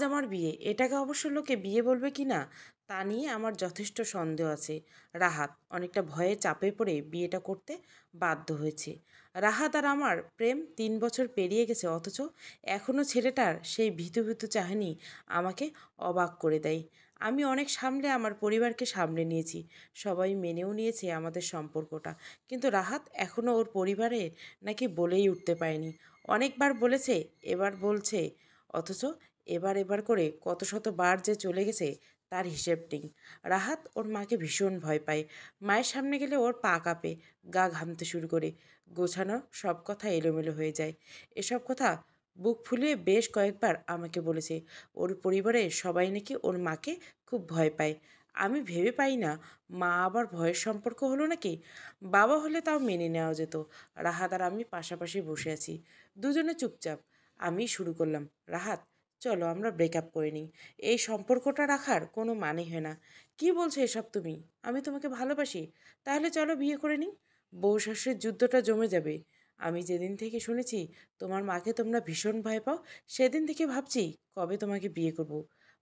আমার বিয়ে, এটাকে অবশ্য লোকে বিয়ে বলবে কি না তা নিয়ে আমার যথেষ্ট সন্দেহ আছে। রাহাত অনেকটা ভয়ে চাপে পড়ে বিয়েটা করতে বাধ্য হয়েছে। রাহাত আর আমার প্রেম 3 বছর পেরিয়ে গেছে, অথচ এখনও ছেলেটার সেই ভীতু ভীতু চাহনি আমাকে অবাক করে দেয়। আমি অনেক সামলে আমার পরিবারকে সামলে নিয়েছি, সবাই মেনেও নিয়েছে আমাদের সম্পর্কটা, কিন্তু রাহাত এখনও ওর পরিবারে নাকি বলেই উঠতে পারেনি। অনেকবার বলেছে, এবার বলছে, অথচ এবার এবার করে কত শতবার যে চলে গেছে তার হিসেব নেই। রাহাত ওর মাকে ভীষণ ভয় পায়। মায়ের সামনে গেলে ওর পা কাঁপে, গা ঘামতে শুরু করে, গোছানো সব কথা এলোমেলো হয়ে যায়। এসব কথা বুক ফুলিয়ে বেশ কয়েকবার আমাকে বলেছে। ওর পরিবারের সবাই নাকি ওর মাকে খুব ভয় পায়। আমি ভেবে পাই না, মা আবার ভয়ের সম্পর্ক হলো নাকি? বাবা হলে তাও মেনে নেওয়া যেত। রাহাত আর আমি পাশাপাশি বসে আছি, দুজনে চুপচাপ। আমি শুরু করলাম, রাহাত চলো আমরা ব্রেকআপ করে নিই, এই সম্পর্কটা রাখার কোনো মানে হয় না। কি বলছো এসব তুমি? আমি তোমাকে ভালোবাসি, তাহলে চলো বিয়ে করে নিই। বউ শাশুড়ির যুদ্ধটা জমে যাবে। আমি যেদিন থেকে শুনেছি তোমার মাকে তোমরা ভীষণ ভয় পাও, সেদিন থেকে ভাবছি কবে তোমাকে বিয়ে করব।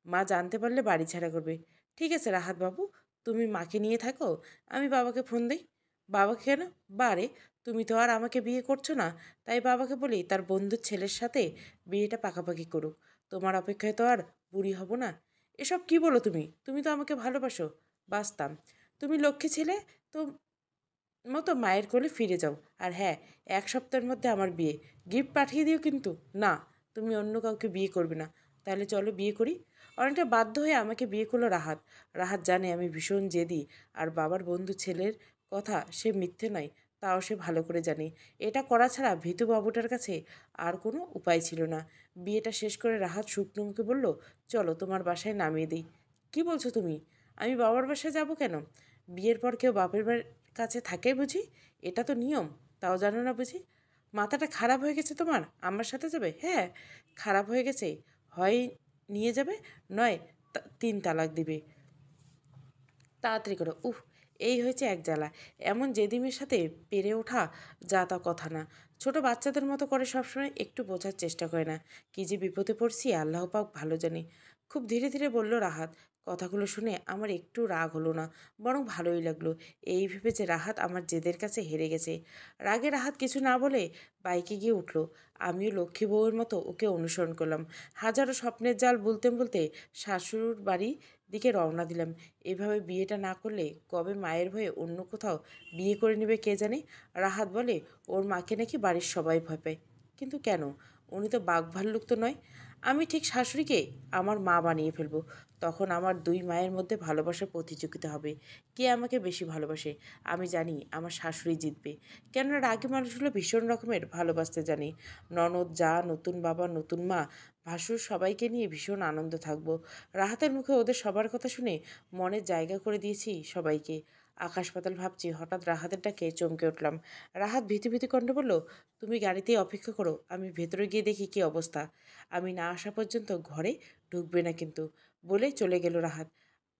মা জানতে পারলে বাড়ি ছাড়া করবে। ঠিক আছে রাহাত বাবু, তুমি মাকে নিয়ে থাকো, আমি বাবাকে ফোন দিই। বাবাকে কেন? বারে, তুমি তো আর আমাকে বিয়ে করছো না, তাই বাবাকে বলি তার বন্ধুর ছেলের সাথে বিয়েটা পাকাপাকি করুক। তোমার অপেক্ষায় তো আর বুড়ি হব না। এসব কি বলো তুমি? তুমি তো আমাকে ভালোবাসো। বাসতাম। তুমি লক্ষ্মী ছেলে, তো মতো মায়ের কোলে ফিরে যাও। আর হ্যাঁ, 1 সপ্তাহের মধ্যে আমার বিয়ে, গিফট পাঠিয়ে দিও কিন্তু। না, তুমি অন্য কাউকে বিয়ে করবে না। তাহলে চলো বিয়ে করি। অনেকটা বাধ্য হয়ে আমাকে বিয়ে করলো রাহাত। রাহাত জানে আমি ভীষণ জেদি, আর বাবার বন্ধু ছেলের কথা সে মিথ্যে নয়, তাও সে ভালো করে জানে। এটা করা ছাড়া ভীতু বাবুটার কাছে আর কোনো উপায় ছিল না। বিয়েটা শেষ করে রাহাত শুকনো মুখে বলল, চলো তোমার বাসায় নামিয়ে দিই। কি বলছো তুমি? আমি বাবার বাসায় যাব কেন? বিয়ের পর কেউ বাপের কাছে থাকে বুঝি? এটা তো নিয়ম, তাও জানো না বুঝি? মাথাটা খারাপ হয়ে গেছে তোমার? আমার সাথে যাবে? হ্যাঁ, খারাপ হয়ে গেছে। হয় নিয়ে যাবে, নয় 3 তালাক দিবে। তাড়াতাড়ি করো। উফ, এই হয়েছে এক জ্বালা। এমন জেদিমের সাথে পেরে ওঠা যা তা কথা না। ছোট বাচ্চাদের মতো করে সবসময়, একটু বোঝার চেষ্টা করে না। কী যে বিপদে পড়ছি আল্লাহ পাক ভালো জানে। খুব ধীরে ধীরে বলল রাহাত। কথাগুলো শুনে আমার একটু রাগ হলো না, বরং ভালোই লাগলো। এই ভেবে যে রাহাত আমার জেদের কাছে হেরে গেছে। রাগে রাহাত কিছু না বলে বাইকে গিয়ে উঠলো। আমিও লক্ষ্মী বউয়ের মতো ওকে অনুসরণ করলাম। হাজারো স্বপ্নের জাল বলতে বলতে শাশুড় বাড়ি দিকে রওনা দিলাম। এভাবে বিয়েটা না করলে কবে মায়ের ভয়ে অন্য কোথাও বিয়ে করে নেবে কে জানে। রাহাত বলে ওর মাকে নাকি বাড়ির সবাই ভয় পায়। কিন্তু কেন? উনি তো বাঘ ভাল্লুক তো নয়। আমি ঠিক শাশুড়িকে আমার মা বানিয়ে ফেলবো। তখন আমার দুই মায়ের মধ্যে ভালোবাসার প্রতিযোগিতা হবে, কে আমাকে বেশি ভালোবাসে। আমি জানি আমার শাশুড়ি জিতবে, কেননা রাগী মানুষগুলো ভীষণ রকমের ভালোবাসতে জানে। ননদ, যা, নতুন বাবা, নতুন মা, ভাসুর সবাইকে নিয়ে ভীষণ আনন্দ থাকবো। রাহাতের মুখে ওদের সবার কথা শুনে মনের জায়গা করে দিয়েছি সবাইকে। আকাশ পাতাল ভাবছি, হঠাৎ রাহাতের ডাকে চমকে উঠলাম। রাহাত ভীতি ভীতি কণ্ঠে বলল, তুমি গাড়িতেই অপেক্ষা করো, আমি ভেতরে গিয়ে দেখি কী অবস্থা। আমি না আসা পর্যন্ত ঘরে ঢুকবে না কিন্তু। বলে চলে গেল রাহাত।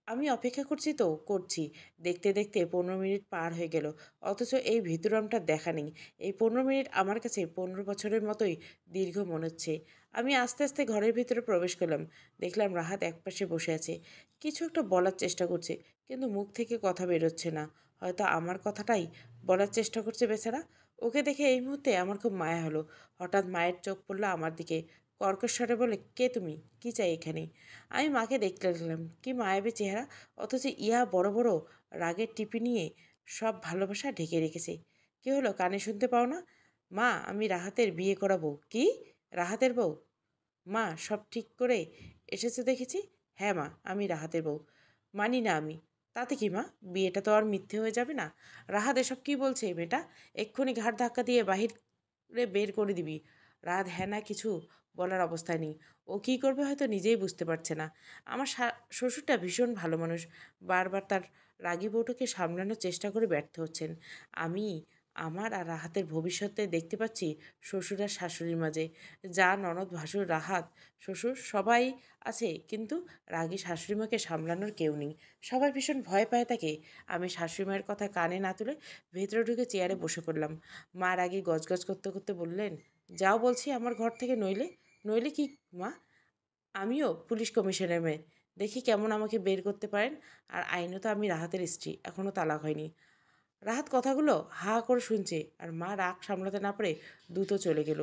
আমি অপেক্ষা করছি তো করছি। দেখতে দেখতে 15 মিনিট পার হয়ে গেল, অথচ এই ভিতরমটা দেখা নেই। এই 15 মিনিট আমার কাছে 15 বছরের মতোই দীর্ঘ মনে হচ্ছে। আমি আস্তে আস্তে ঘরের ভিতরে প্রবেশ করলাম। দেখলাম রাহাত একপাশে বসে আছে, কিছু একটা বলার চেষ্টা করছে, কিন্তু মুখ থেকে কথা বেরোচ্ছে না। হয়তো আমার কথাটাই বলার চেষ্টা করছে বেচারা। ওকে দেখে এই মুহূর্তে আমার খুব মায়া হলো। হঠাৎ মায়ের চোখ পড়লো আমার দিকে। কর্কশ্বরে বলে, কে তুমি? কি চাই এখানে? আমি মাকে দেখতে লাগলাম, কি মায়াবী চেহারা, অথচ ইয়া বড় বড় রাগের টিপি নিয়ে সব ভালোবাসা ঢেকে রেখেছে। কি হলো, কানে শুনতে পাও না? মা, আমি রাহাতের বিয়ে করাবো। কি? রাহাতের বউ? মা, সব ঠিক করে এসেছে দেখেছি। হ্যাঁ মা, আমি রাহাতের বউ। মানি না আমি। তাতে কি মা, বিয়েটা তো আর মিথ্যে হয়ে যাবে না? রাহাত এসব কি বলছে বেটা? এক্ষুনি ঘাড় ধাক্কা দিয়ে বাহিরে বের করে দিবি। রাহাত হ্যাঁ না কিছু বলার অবস্থায় নেই। ও কী করবে হয়তো নিজেই বুঝতে পারছে না। আমার শ্বশুরটা ভীষণ ভালো মানুষ, বারবার তার রাগী বউটাকে সামলানোর চেষ্টা করে ব্যর্থ হচ্ছেন। আমি আমার আর রাহাতের ভবিষ্যতে দেখতে পাচ্ছি শ্বশুর আর শাশুড়ির মাঝে। যা, ননদ, ভাসুর, রাহাত, শ্বশুর সবাই আছে, কিন্তু রাগী শাশুড়িমাকে সামলানোর কেউ নেই। সবাই ভীষণ ভয় পায় তাকে। আমি শাশুড়িমায়ের কথা কানে না তুলে ভেতরে ঢুকে চেয়ারে বসে পড়লাম। মা রাগে গজগজ করতে করতে বললেন, যাও বলছি আমার ঘর থেকে, নইলে। নইলে কি মা? আমিও পুলিশ কমিশনের মেয়ে, দেখি কেমন আমাকে বের করতে পারেন। আর আইনত আমি রাহাতের স্ত্রী, এখনও তালাক হয়নি। রাহাত কথাগুলো হা করে শুনছে, আর মা রাগ সামলাতে না পারে দ্রুত চলে গেল।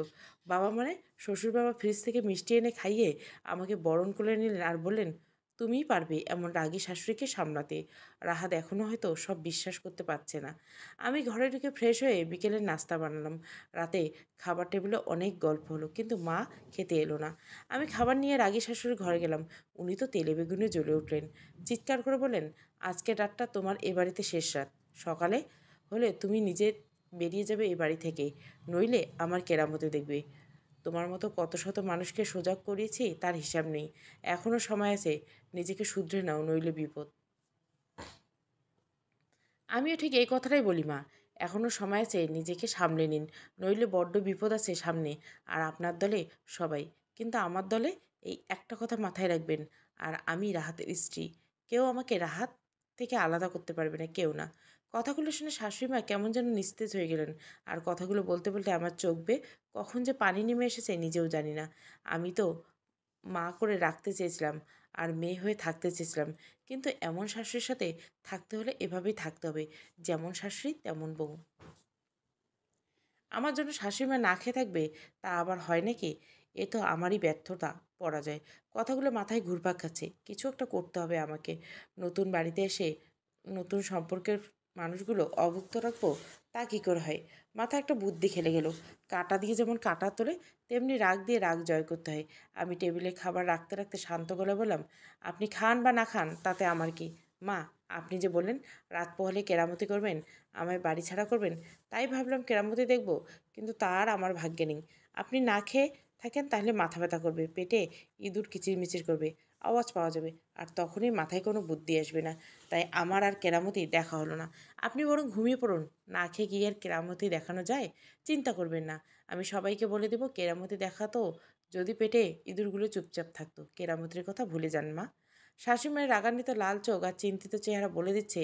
বাবা মানে শ্বশুর বাবা ফ্রিজ থেকে মিষ্টি এনে খাইয়ে আমাকে বরণ করে নিলেন আর বললেন, তুমিই পারবে এমন রাগী শাশুড়িকে সামলাতে। রাহাত এখনও হয়তো সব বিশ্বাস করতে পারছে না। আমি ঘরে ঢুকে ফ্রেশ হয়ে বিকেলের নাস্তা বানালাম। রাতে খাবার টেবিলে অনেক গল্প হলো, কিন্তু মা খেতে এলো না। আমি খাবার নিয়ে রাগী শাশুড়ির ঘরে গেলাম। উনি তো তেলে বেগুনে জ্বলে উঠলেন। চিৎকার করে বললেন, আজকে রাতটা তোমার এ বাড়িতে শেষ রাত। সকালে হলে তুমি নিজে বেরিয়ে যাবে এ বাড়ি থেকে, নইলে আমার কেরামতি দেখবে। তোমার মতো কত শত মানুষকে সোজা করিয়েছি তার হিসাব নেই। এখনও সময় আছে, নিজেকে শুধরে নাও, নইলে বিপদ। আমিও ঠিক এই কথাটাই বলি মা, এখনও সময় আছে, নিজেকে সামলে নিন, নইলে বড্ড বিপদ আছে সামনে। আর আপনার দলে সবাই, কিন্তু আমার দলে এই একটা কথা মাথায় রাখবেন, আর আমি রাহাতের স্ত্রী। কেউ আমাকে রাহাত থেকে আলাদা করতে পারবে না, কেউ না। কথাগুলো শুনে শাশুড়িমা কেমন যেন নিস্তেজ হয়ে গেলেন। আর কথাগুলো বলতে বলতে আমার চোখ বেয়ে কখন যে পানি নেমে এসেছে নিজেও জানি না। আমি তো মা করে রাখতে চেয়েছিলাম, আর মেয়ে হয়ে থাকতে চেয়েছিলাম, কিন্তু এমন শাশুড়ির সাথে থাকতে হলে এভাবেই থাকতে হবে, যেমন শাশুড়ি তেমন বউ। আমার জন্য শাশুড়ি মা না খেয়ে থাকবে, তা আবার হয় নাকি? এ তো আমারই ব্যর্থতা, পরাজয়। কথাগুলো মাথায় ঘুরপাক খাচ্ছে। কিছু একটা করতে হবে আমাকে। নতুন বাড়িতে এসে নতুন সম্পর্কের মানুষগুলো অভুক্ত রাখবো, তা কী করে হয়? মাথায় একটা বুদ্ধি খেলে গেল। কাঁটা দিয়ে যেমন কাঁটা তোলে, তেমনি রাগ দিয়ে রাগ জয় করতে হয়। আমি টেবিলে খাবার রাখতে রাখতে শান্ত গলায় বললাম, আপনি খান বা না খান তাতে আমার কি। মা, আপনি যে বললেন রাত পোহালে কেরামতি করবেন, আমায় বাড়ি ছাড়া করবেন, তাই ভাবলাম কেরামতি দেখব, কিন্তু তার আমার ভাগ্যে নেই। আপনি না খেয়ে থাকেন তাহলে মাথা ব্যথা করবে, পেটে ইঁদুর কিচিরমিচির করবে, আওয়াজ পাওয়া যাবে, আর তখনই মাথায় কোনো বুদ্ধি আসবে না। তাই আমার আর কেরামতি দেখা হলো না। আপনি বরং ঘুমিয়ে পড়ুন। না খেয়ে গিয়ে আর কেরামতি দেখানো যায়? চিন্তা করবেন না, আমি সবাইকে বলে দেবো কেরামতি দেখাতো যদি পেটে ইঁদুরগুলো চুপচাপ থাকতো। কেরামতির কথা ভুলে যান মা। শাশুড়িমায়ের রাগান্বিত লাল চোখ আর চিন্তিত চেহারা বলে দিচ্ছে,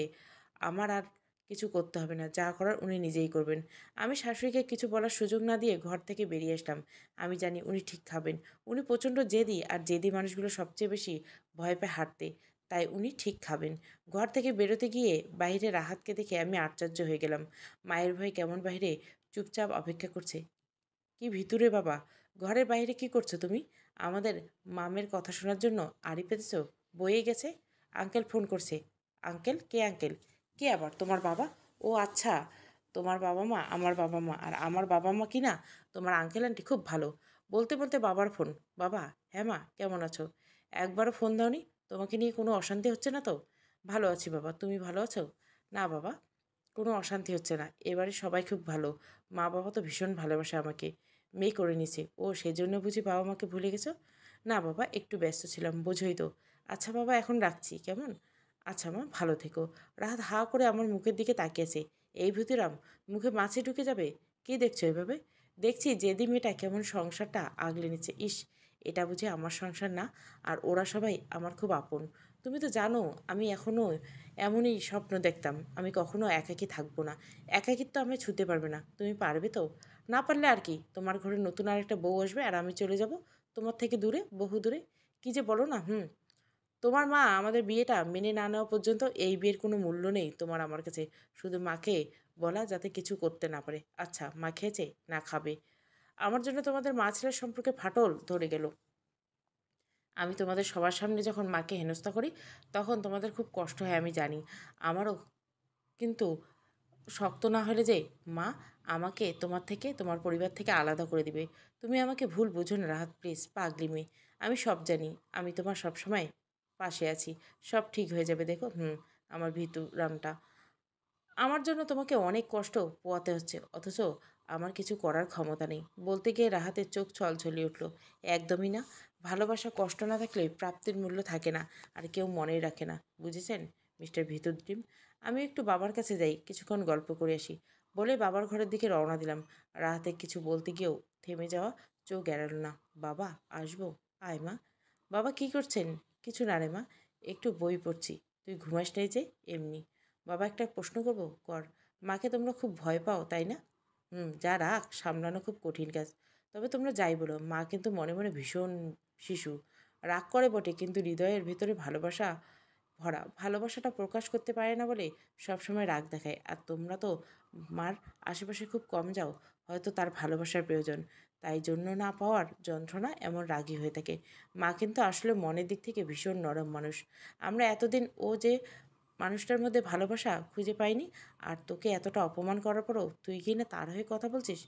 আমার আর কিছু করতে হবে না, যা করার উনি নিজেই করবেন। আমি শাশুড়িকে কিছু বলার সুযোগ না দিয়ে ঘর থেকে বেরিয়ে আসলাম। আমি জানি উনি ঠিক খাবেন। উনি প্রচণ্ড জেদি, আর জেদি মানুষগুলো সবচেয়ে বেশি ভয় পায় হাঁটতে। তাই উনি ঠিক খাবেন। ঘর থেকে বেরোতে গিয়ে বাইরে রাহাতকে দেখে আমি আশ্চর্য হয়ে গেলাম। মায়ের ভয়ে কেমন বাইরে চুপচাপ অপেক্ষা করছে। কি ভিতরে বাবা, ঘরের বাইরে কি করছো তুমি? আমাদের মামের কথা শোনার জন্য আড়ি পেতেছো? বয়ে গেছে। আঙ্কেল ফোন করছে। আঙ্কেল? কে আঙ্কেল? কে আবার? তোমার বাবা? ও আচ্ছা, তোমার বাবা মা আমার বাবা মা, আর আমার বাবা মা কি না তোমার আঙ্কেল আন্টি খুব ভালো। বলতে বলতে বাবার ফোন। বাবা? হ্যাঁ মা, কেমন আছো? একবারও ফোন দাওনি? তোমাকে নিয়ে কোনো অশান্তি হচ্ছে না তো? ভালো আছি বাবা, তুমি ভালো আছো? না বাবা, কোনো অশান্তি হচ্ছে না, এবারে সবাই খুব ভালো। মা বাবা তো ভীষণ ভালোবাসে আমাকে, মেয়ে করে নিছে। ও সেজন্য বুঝি বাবা মাকে ভুলে গেছো? না বাবা, একটু ব্যস্ত ছিলাম, বোঝোই তো। আচ্ছা বাবা, এখন রাখছি, কেমন? আচ্ছা মা, ভালো থেকো। রাহাত হা করে আমার মুখের দিকে তাকিয়েছে। এই ভূতিরাম, মুখে মাছি ঢুকে যাবে? কি দেখছো এভাবে? দেখছি জেদি মেয়েটা কেমন সংসারটা আগলে নিচ্ছে। ইস, এটা বুঝি আমার সংসার না? আর ওরা সবাই আমার খুব আপন। তুমি তো জানো আমি এখনও এমনই স্বপ্ন দেখতাম, আমি কখনো একাকী থাকবো না। একাকিত্ব আমি ছুতে পারবে না, তুমি পারবে তো? না পারলে আর কি, তোমার ঘরে নতুন আর একটা বউ আসবে, আর আমি চলে যাব তোমার থেকে দূরে, বহু দূরে। কি যে বলো না। তোমার মা আমাদের বিয়েটা মেনে না নেওয়া পর্যন্ত এই বিয়ের কোনো মূল্য নেই তোমার আমার কাছে। শুধু মাকে বলা যাতে কিছু করতে না পারে। আচ্ছা, মা খেয়েছে না খাবে? আমার জন্য তোমাদের মা ছেলের সম্পর্কে ফাটল ধরে গেল। আমি তোমাদের সবার সামনে যখন মাকে হেনস্থা করি, তখন তোমাদের খুব কষ্ট হয় আমি জানি। আমারও, কিন্তু শক্ত না হলে যে মা আমাকে তোমার থেকে, তোমার পরিবার থেকে আলাদা করে দিবে। তুমি আমাকে ভুল বুঝো না রাহাত, প্লিজ। পাগলি মেয়ে, আমি সব জানি। আমি তোমার সব সময় পাশে আছি। সব ঠিক হয়ে যাবে, দেখো। আমার ভিতু রামটা, আমার জন্য তোমাকে অনেক কষ্ট পোয়াতে হচ্ছে, অথচ আমার কিছু করার ক্ষমতা নেই। বলতে গিয়ে রাহাতের চোখ ছলছলিয়ে উঠল। একদমই না। ভালোবাসা কষ্ট না থাকলে প্রাপ্তির মূল্য থাকে না, আর কেউ মনেই রাখে না, বুঝেছেন মিস্টার ভিতর ডিম? আমি একটু বাবার কাছে যাই, কিছুক্ষণ গল্প করে আসি, বলে বাবার ঘরের দিকে রওনা দিলাম। রাহাতে কিছু বলতে গিয়েও থেমে যাওয়া চোখ এড়াল না। বাবা, আসবো? আয় মা। বাবা কি করছেন? কিছু না রে মা, একটু বই পড়ছি। তুই ঘুমাস নাই যে? এমনি। বাবা, একটা প্রশ্ন করব? কর। মাকে তোমরা খুব ভয় পাও, তাই না? যা রাগ সামলানো খুব কঠিন কাজ। তবে তোমরা যাই বলো, মা কিন্তু মনে মনে ভীষণ শিশু। রাগ করে বটে, কিন্তু হৃদয়ের ভেতরে ভালোবাসা ভরা। ভালোবাসাটা প্রকাশ করতে পারে না বলে সবসময় রাগ দেখায়। আর তোমরা তো মার আশেপাশে খুব কম যাও, হয়তো তার ভালোবাসার প্রয়োজন, তাই জন্য না পাওয়ার যন্ত্রণা এমন রাগী হয়ে থাকে। মা কিন্তু আসলে মনের দিক থেকে ভীষণ নরম মানুষ। আমরা এতদিন ও যে মানুষটার মধ্যে ভালোবাসা খুঁজে পাইনি, আর তোকে এতটা অপমান করার পরও তুই কি না তার হয়ে কথা বলছিস?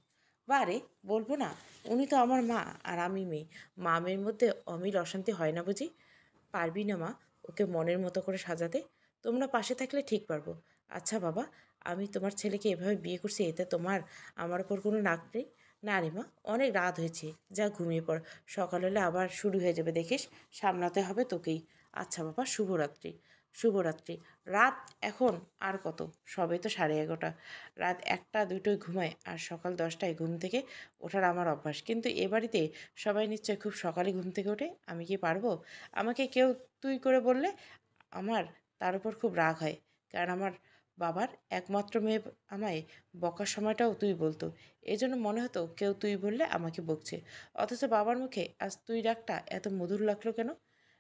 বারে, বলবো না? উনি তো আমার মা, আর আমি মেয়ে। মা মেয়ের মধ্যে অমিল অশান্তি হয় না বুঝি? পারবি না মা ওকে মনের মতো করে সাজাতে? তোমরা পাশে থাকলে ঠিক পারবো। আচ্ছা বাবা, আমি তোমার ছেলেকে এভাবে বিয়ে করছি, এতে তোমার আমার ওপর কোনো রাগ নেই? না রে মা, অনেক রাত হয়েছে, যা ঘুমিয়ে পড়। সকাল হলে আবার শুরু হয়ে যাবে দেখিস, সামলাতে হবে তোকেই। আচ্ছা বাবা, শুভরাত্রি। শুভরাত্রি। রাত এখন আর কত? সবে তো 11:30। রাত 1টা 2টোয় ঘুমায়, আর সকাল 10টায় ঘুম থেকে ওঠার আমার অভ্যাস। কিন্তু এ বাড়িতে সবাই নিশ্চয় খুব সকালে ঘুম থেকে ওঠে, আমি কি পারবো? আমাকে কেউ তুই করে বললে আমার তার উপর খুব রাগ হয়। কারণ আমার বাবার একমাত্র মেয়ে আমায় বকার সময়টাও তুই বলতো। এজন্য মনে হতো কেউ তুই বললে আমাকে বকছে। অথচ বাবার মুখে আজ তুই ডাকটা এত মধুর লাগলো কেন?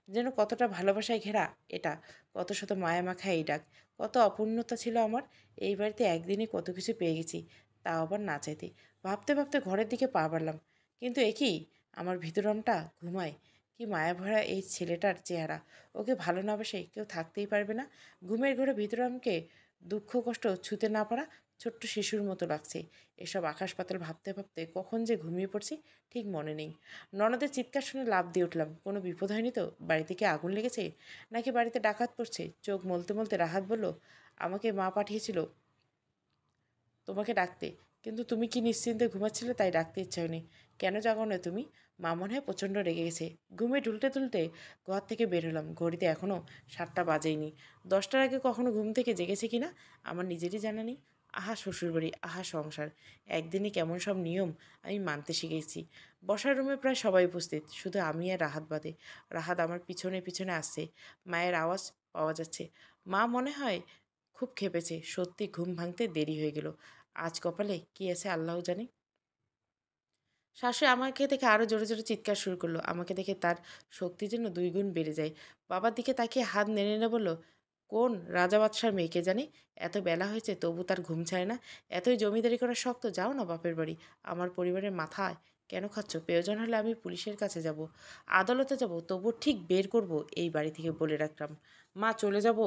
যেন কতটা ভালোবাসায় ঘেরা এটা, কত শত মায়া মাখা এই ডাক। কত অপূর্ণতা ছিল আমার। এই বাড়িতে একদিনে কত কিছু পেয়ে গেছি, তাও আবার না চাইতে। ভাবতে ভাবতে ঘরের দিকে পা বাড়লাম, কিন্তু এ কি, আমার ভিতরমটা ঘুমায়। কি মায়াভরা এই ছেলেটার চেহারা! ওকে ভালো না বাসে কেউ থাকতেই পারবে না। ঘুমের ঘরে ভিতরমকে দুঃখ কষ্ট ছুতে না পারা ছোট্ট শিশুর মতো লাগছে। এসব আকাশ পাতাল ভাবতে ভাবতে কখন যে ঘুমিয়ে পড়ছি ঠিক মনে নেই। ননদের চিৎকার শুনে লাফ দিয়ে উঠলাম। কোনো বিপদ হয়নি তো? বাড়িতে কি আগুন লেগেছে, নাকি বাড়িতে ডাকাত পড়ছে? চোখ মলতে মলতে রাহাত বলল, আমাকে মা পাঠিয়েছিল তোমাকে ডাকতে, কিন্তু তুমি কি নিশ্চিন্তে ঘুমাচ্ছিলে তাই ডাকতে ইচ্ছা হয়নি। কেন জাগো না তুমি? মা মনে হয় প্রচণ্ড রেগে গেছে। ঘুমে ঢুলতে তুলতে ঘর থেকে বের হলাম। ঘড়িতে এখনও 7টা বাজেইনি। 10টার আগে কখনো ঘুম থেকে জেগেছে কিনা আমার নিজেরই জানা নেই। আহা শ্বশুরবাড়ি, আহা সংসার! একদিনে কেমন সব নিয়ম আমি মানতে শিখেছি। বসার রুমে প্রায় সবাই উপস্থিত, শুধু আমি আর রাহাত বাদে। রাহাত আমার পিছনে পিছনে আসছে। মায়ের আওয়াজ পাওয়া যাচ্ছে। মা মনে হয় খুব খেপেছে। সত্যি ঘুম ভাঙতে দেরি হয়ে গেল। আজ কপালে কি আছে আল্লাহ জানে। শাশুড়ি আমাকে দেখে আরও জোরে জোরে চিৎকার শুরু করলো। আমাকে দেখে তার শক্তি যেন 2 গুণ বেড়ে যায়। বাবার দিকে তাকিয়ে হাত নেড়ে নেড়ে বলল, কোন রাজা বাদশার মেয়েকে জানি? এত বেলা হয়েছে তবু তার ঘুম ছাড়ে না। এতই জমিদারি করার শখ তো যাও না বাপের বাড়ি। আমার পরিবারের মাথায় কেন খাচ্ছ? প্রয়োজন হলে আমি পুলিশের কাছে যাব, আদালতে যাব, তবু ঠিক বের করব এই বাড়ি থেকে, বলে রাখলাম। মা চলে যাব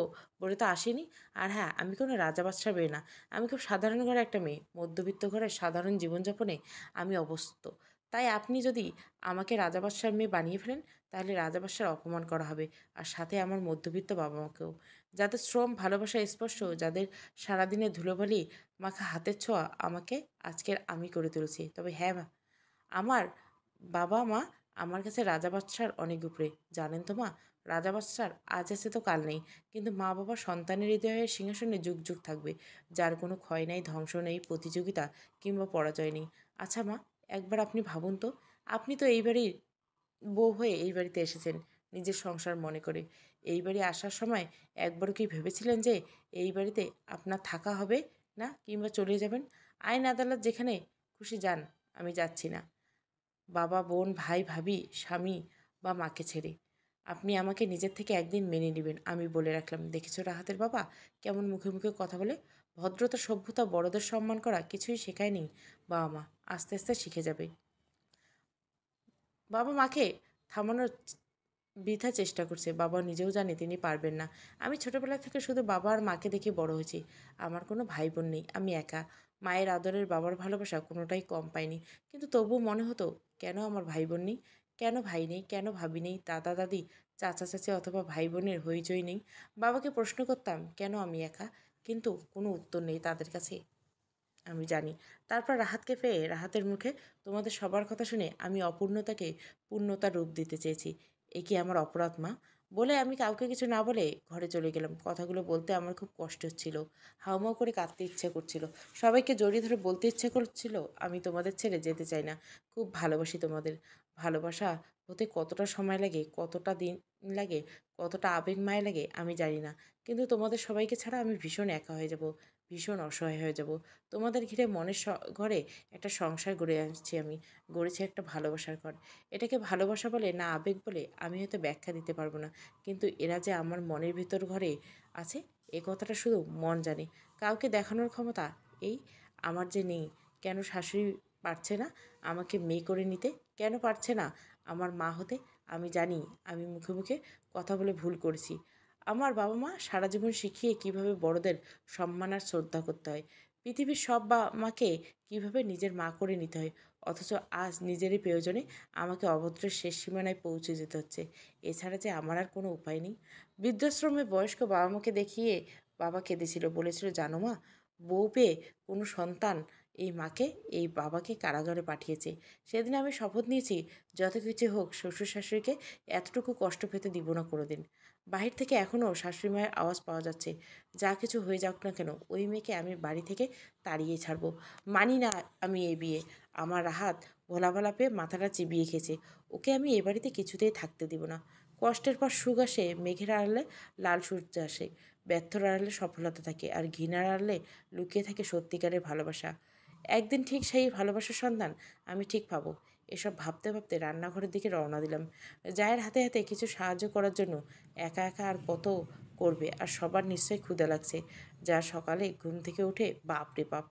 বলে তো আসেনি। আর হ্যাঁ, আমি কোনো রাজা বাদশার মেয়ে না। আমি খুব সাধারণ ঘরের একটা মেয়ে, মধ্যবিত্ত ঘরের সাধারণ জীবনযাপনে আমি অভ্যস্ত। তাই আপনি যদি আমাকে রাজা বাদশার মেয়ে বানিয়ে ফেলেন, তাহলে রাজা বাদশার অপমান করা হবে, আর সাথে আমার মধ্যবিত্ত বাবা মাকেও। যাদের শ্রম ভালোবাসা স্পর্শ, যাদের সারাদিনে ধুলোবালি মাখা হাতের ছোঁয়া আমাকে আজকের আমি করে তুলেছি। তবে হ্যাঁ মা, আমার বাবা মা আমার কাছে রাজা বাদশার অনেক উপরে। জানেন তো মা, রাজা বাদশার আজ আছে তো কাল নেই, কিন্তু মা বাবা সন্তানের হৃদয়ের সিংহাসনে যুগ যুগ থাকবে, যার কোনো ক্ষয় নেই, ধ্বংস নেই, প্রতিযোগিতা কিংবা পরাজয় নেই। আচ্ছা মা, একবার আপনি ভাবুন তো, আপনি তো এই বাড়ির বউ হয়ে এই বাড়িতে এসেছেন নিজের সংসার মনে করে। এই বাড়ি আসার সময় একবারও কি ভেবেছিলেন যে এই বাড়িতে আপনার থাকা হবে না, কিংবা চলে যাবেন? আইন আদালত যেখানে খুশি যান, আমি যাচ্ছি না বাবা, বোন, ভাই, ভাবি, স্বামী বা মাকে ছেড়ে। আপনি আমাকে নিজের থেকে একদিন মেনে নেবেন, আমি বলে রাখলাম। দেখেছো রাহাতের বাবা কেমন মুখে মুখে কথা বলে? ভদ্রতা, সভ্যতা, বড়দের সম্মান করা কিছুই শেখায়নি বাবা মা, আস্তে আস্তে শিখে যাবে। বাবা মাকে থামানোর বৃথা চেষ্টা করছে। বাবা নিজেও জানে তিনি পারবেন না। আমি ছোটবেলা থেকে শুধু বাবা আর মাকে দেখে বড় হয়েছি। আমার কোনো ভাই বোন নেই, আমি একা। মায়ের আদরের, বাবার ভালোবাসা কোনোটাই কম পাইনি। কিন্তু তবুও মনে হতো, কেন আমার ভাই বোন নেই? কেন ভাই নেই? কেন ভাবি নেই? দাদা দাদি, চাচা চাচি অথবা ভাই বোনের হইচই নেই? বাবাকে প্রশ্ন করতাম কেন আমি একা, কিন্তু কোনো উত্তর নেই তাদের কাছে, আমি জানি। তারপর রাহাতকে পেয়ে রাহাতের মুখে তোমাদের সবার কথা শুনে আমি অপূর্ণতাকে পূর্ণতার রূপ দিতে চেয়েছি। এ কি আমার অপরাধ মা? বলে আমি কাউকে কিছু না বলে ঘরে চলে গেলাম। কথাগুলো বলতে আমার খুব কষ্ট হচ্ছিল, হাউমাউ করে কাঁদতে ইচ্ছে করছিল, সবাইকে জড়িয়ে ধরে বলতে ইচ্ছে করছিল, আমি তোমাদের ছেড়ে যেতে চাই না, খুব ভালোবাসি তোমাদের। ভালোবাসা হতে কতটা সময় লাগে, কতটা দিন লাগে, কতটা আবেগ মায়া লাগে আমি জানি না, কিন্তু তোমাদের সবাইকে ছাড়া আমি ভীষণ একা হয়ে যাব, ভীষণ অসহায় হয়ে যাব। তোমাদের ঘিরে মনের ঘরে একটা সংসার গড়ে আসছি আমি, গড়েছি একটা ভালোবাসার ঘর। এটাকে ভালোবাসা বলে না আবেগ বলে আমি হয়তো ব্যাখ্যা দিতে পারবো না, কিন্তু এরা যে আমার মনের ভিতর ঘরে আছে, এ কথাটা শুধু মন জানে। কাউকে দেখানোর ক্ষমতা এই আমার যে নেই। কেন শাশুড়ি পারছে না আমাকে মেয়ে করে নিতে? কেন পারছে না আমার মা হতে? আমি জানি আমি মুখে মুখে কথা বলে ভুল করেছি। আমার বাবা মা সারা জীবন শিখিয়ে কিভাবে বড়দের সম্মান আর শ্রদ্ধা করতে হয়, পৃথিবীর সব মাকে কিভাবে নিজের মা করে নিতে হয়, অথচ আজ নিজেরই প্রয়োজনে আমাকে অভদ্রের শেষ সীমানায় পৌঁছে যেতে হচ্ছে। এছাড়া যে আমার আর কোনো উপায় নেই। বৃদ্ধাশ্রমে বয়স্ক বাবা মাকে দেখিয়ে বাবা কেঁদেছিল, বলেছিল, জানো মা, বউ পেয়ে কোনো সন্তান এই মাকে এই বাবাকে কারাগারে পাঠিয়েছে। সেদিন আমি শপথ নিয়েছি, যত কিছু হোক শ্বশুর শাশুড়িকে এতটুকু কষ্ট পেতে দিব না কোনোদিন। বাহির থেকে এখনও শাশুড়ি মায়ের আওয়াজ পাওয়া যাচ্ছে। যা কিছু হয়ে যাক না কেন, ওই মেয়েকে আমি বাড়ি থেকে তাড়িয়ে ছাড়বো। মানি না আমি এই বিয়ে। আমার রাহাত ভোলা ভালা পেয়ে মাথাটা চিবিয়ে খেয়েছে। ওকে আমি এ বাড়িতে কিছুতেই থাকতে দিব না। কষ্টের পর সুখ আসে, মেঘের আড়ালে লাল সূর্য আসে। ব্যর্থর আড়ালে সফলতা থাকে, আর ঘৃণার আড়ালে লুকিয়ে থাকে সত্যিকারের ভালোবাসা। একদিন ঠিক সেই ভালোবাসার সন্ধান আমি ঠিক পাবো। এসব ভাবতে ভাবতে রান্নাঘরের দিকে রওনা দিলাম। জায়ের হাতে হাতে কিছু সাহায্য করার জন্য। একা একা আর কত করবে, আর সবার নিশ্চয়ই ক্ষুধা লাগছে। যা সকালে ঘুম থেকে উঠে বাপরে বাপ।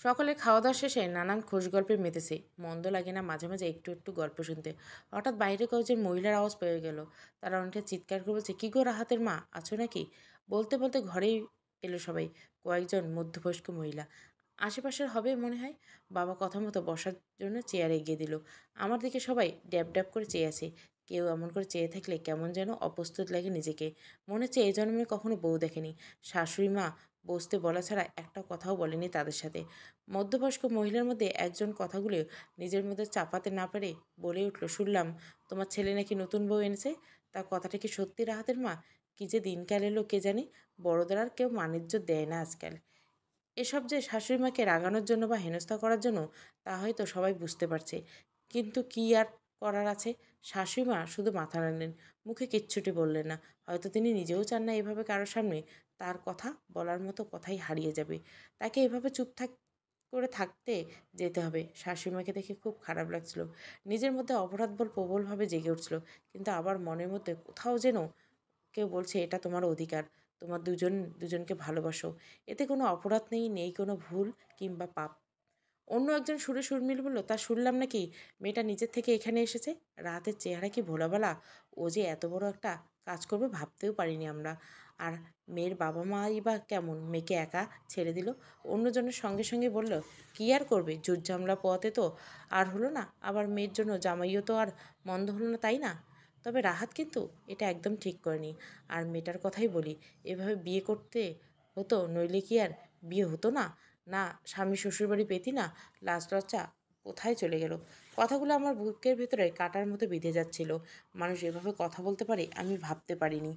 সকালে খাওয়া দাওয়া শেষে নানান খোশ গল্পে মেতেছে। মন্দ লাগে না মাঝে মাঝে একটু একটু গল্প শুনতে। হঠাৎ বাইরে কয়েকজন মহিলার আওয়াজ পেয়ে গেল। তারা অনেকটা চিৎকার করে বলছে, কী গো রাহাতের মা, আছো নাকি? বলতে বলতে ঘরেই এলো সবাই। কয়েকজন মধ্যবয়স্ক মহিলা, আশেপাশের হবে মনে হয়। বাবা কথা মতো বসার জন্য চেয়ার এগিয়ে দিল। আমার দিকে সবাই ড্যাব ড্যাব করে চেয়ে আছে। কেউ এমন করে চেয়ে থাকলে কেমন যেন অপ্রস্তুত লাগে নিজেকে। মনে হচ্ছে এই জন্মে কখনো বউ দেখেনি। শাশুড়ি মা বসতে বলা ছাড়া একটা কথাও বলেনি তাদের সাথে। মধ্যবয়স্ক মহিলার মধ্যে একজন কথাগুলো নিজের মধ্যে চাপাতে না পেরে বলে উঠল, শুনলাম তোমার ছেলে নাকি নতুন বউ এনেছে। তার কথাটা কি সত্যি রাহাতের মা? কি যে দিনকাল এলো কে জানি। বড়দের আর কেউ মানিজ্য দেয় না আজকাল। এসব যে শাশুড়িমাকে রাগানোর জন্য বা হেনস্থা করার জন্য, তা হয়তো সবাই বুঝতে পারছে। কিন্তু কি আর করার আছে? শাশুড়িমা শুধু মাথা নাড়লেন, মুখে কিচ্ছুটি বললেন না। হয়তো তিনি নিজেও চান না এভাবে কারোর সামনে তার কথা বলার মতো কথাই হারিয়ে যাবে। তাকে এভাবে চুপ করে থাকতে যেতে হবে। শাশুড়িমাকে দেখে খুব খারাপ লাগছিল। নিজের মধ্যে অপরাধবোধ প্রবলভাবে জেগে উঠছিল। কিন্তু আবার মনের মধ্যে কোথাও যেন কেউ বলছে, এটা তোমার অধিকার। তোমার দুজনকে ভালোবাসো। এতে কোনো অপরাধ নেই, নেই কোনো ভুল কিংবা পাপ। অন্য একজন সুরে সুর মিল বলল, তা শুনলাম নাকি মেয়েটা নিজের থেকে এখানে এসেছে। রাতের চেহারা কি ভোলাবেলা! ও যে এত বড় একটা কাজ করবে ভাবতেও পারিনি আমরা। আর মেয়ের বাবা মাই বা কেমন মেয়েকে একা ছেড়ে দিল। অন্যজনের সঙ্গে সঙ্গে বলল, কী আর করবে, ঝুট ঝামলা পোয়াতে তো আর হলো না। আবার মেয়ের জন্য জামাইও তো আর মন্দ হলো না, তাই না? তবে রাহাত কিন্তু এটা একদম ঠিক করেনি। আর মেয়েটার কথাই বলি, এভাবে বিয়ে করতে হতো, নইলে কি আর বিয়ে হতো না? না স্বামী শ্বশুরবাড়ি পেতি না, লাজ লজ্জা কোথায় চলে গেল? কথাগুলো আমার বুকের ভেতরে কাটার মতো বিঁধে যাচ্ছিল। মানুষ এভাবে কথা বলতে পারে আমি ভাবতে পারিনি।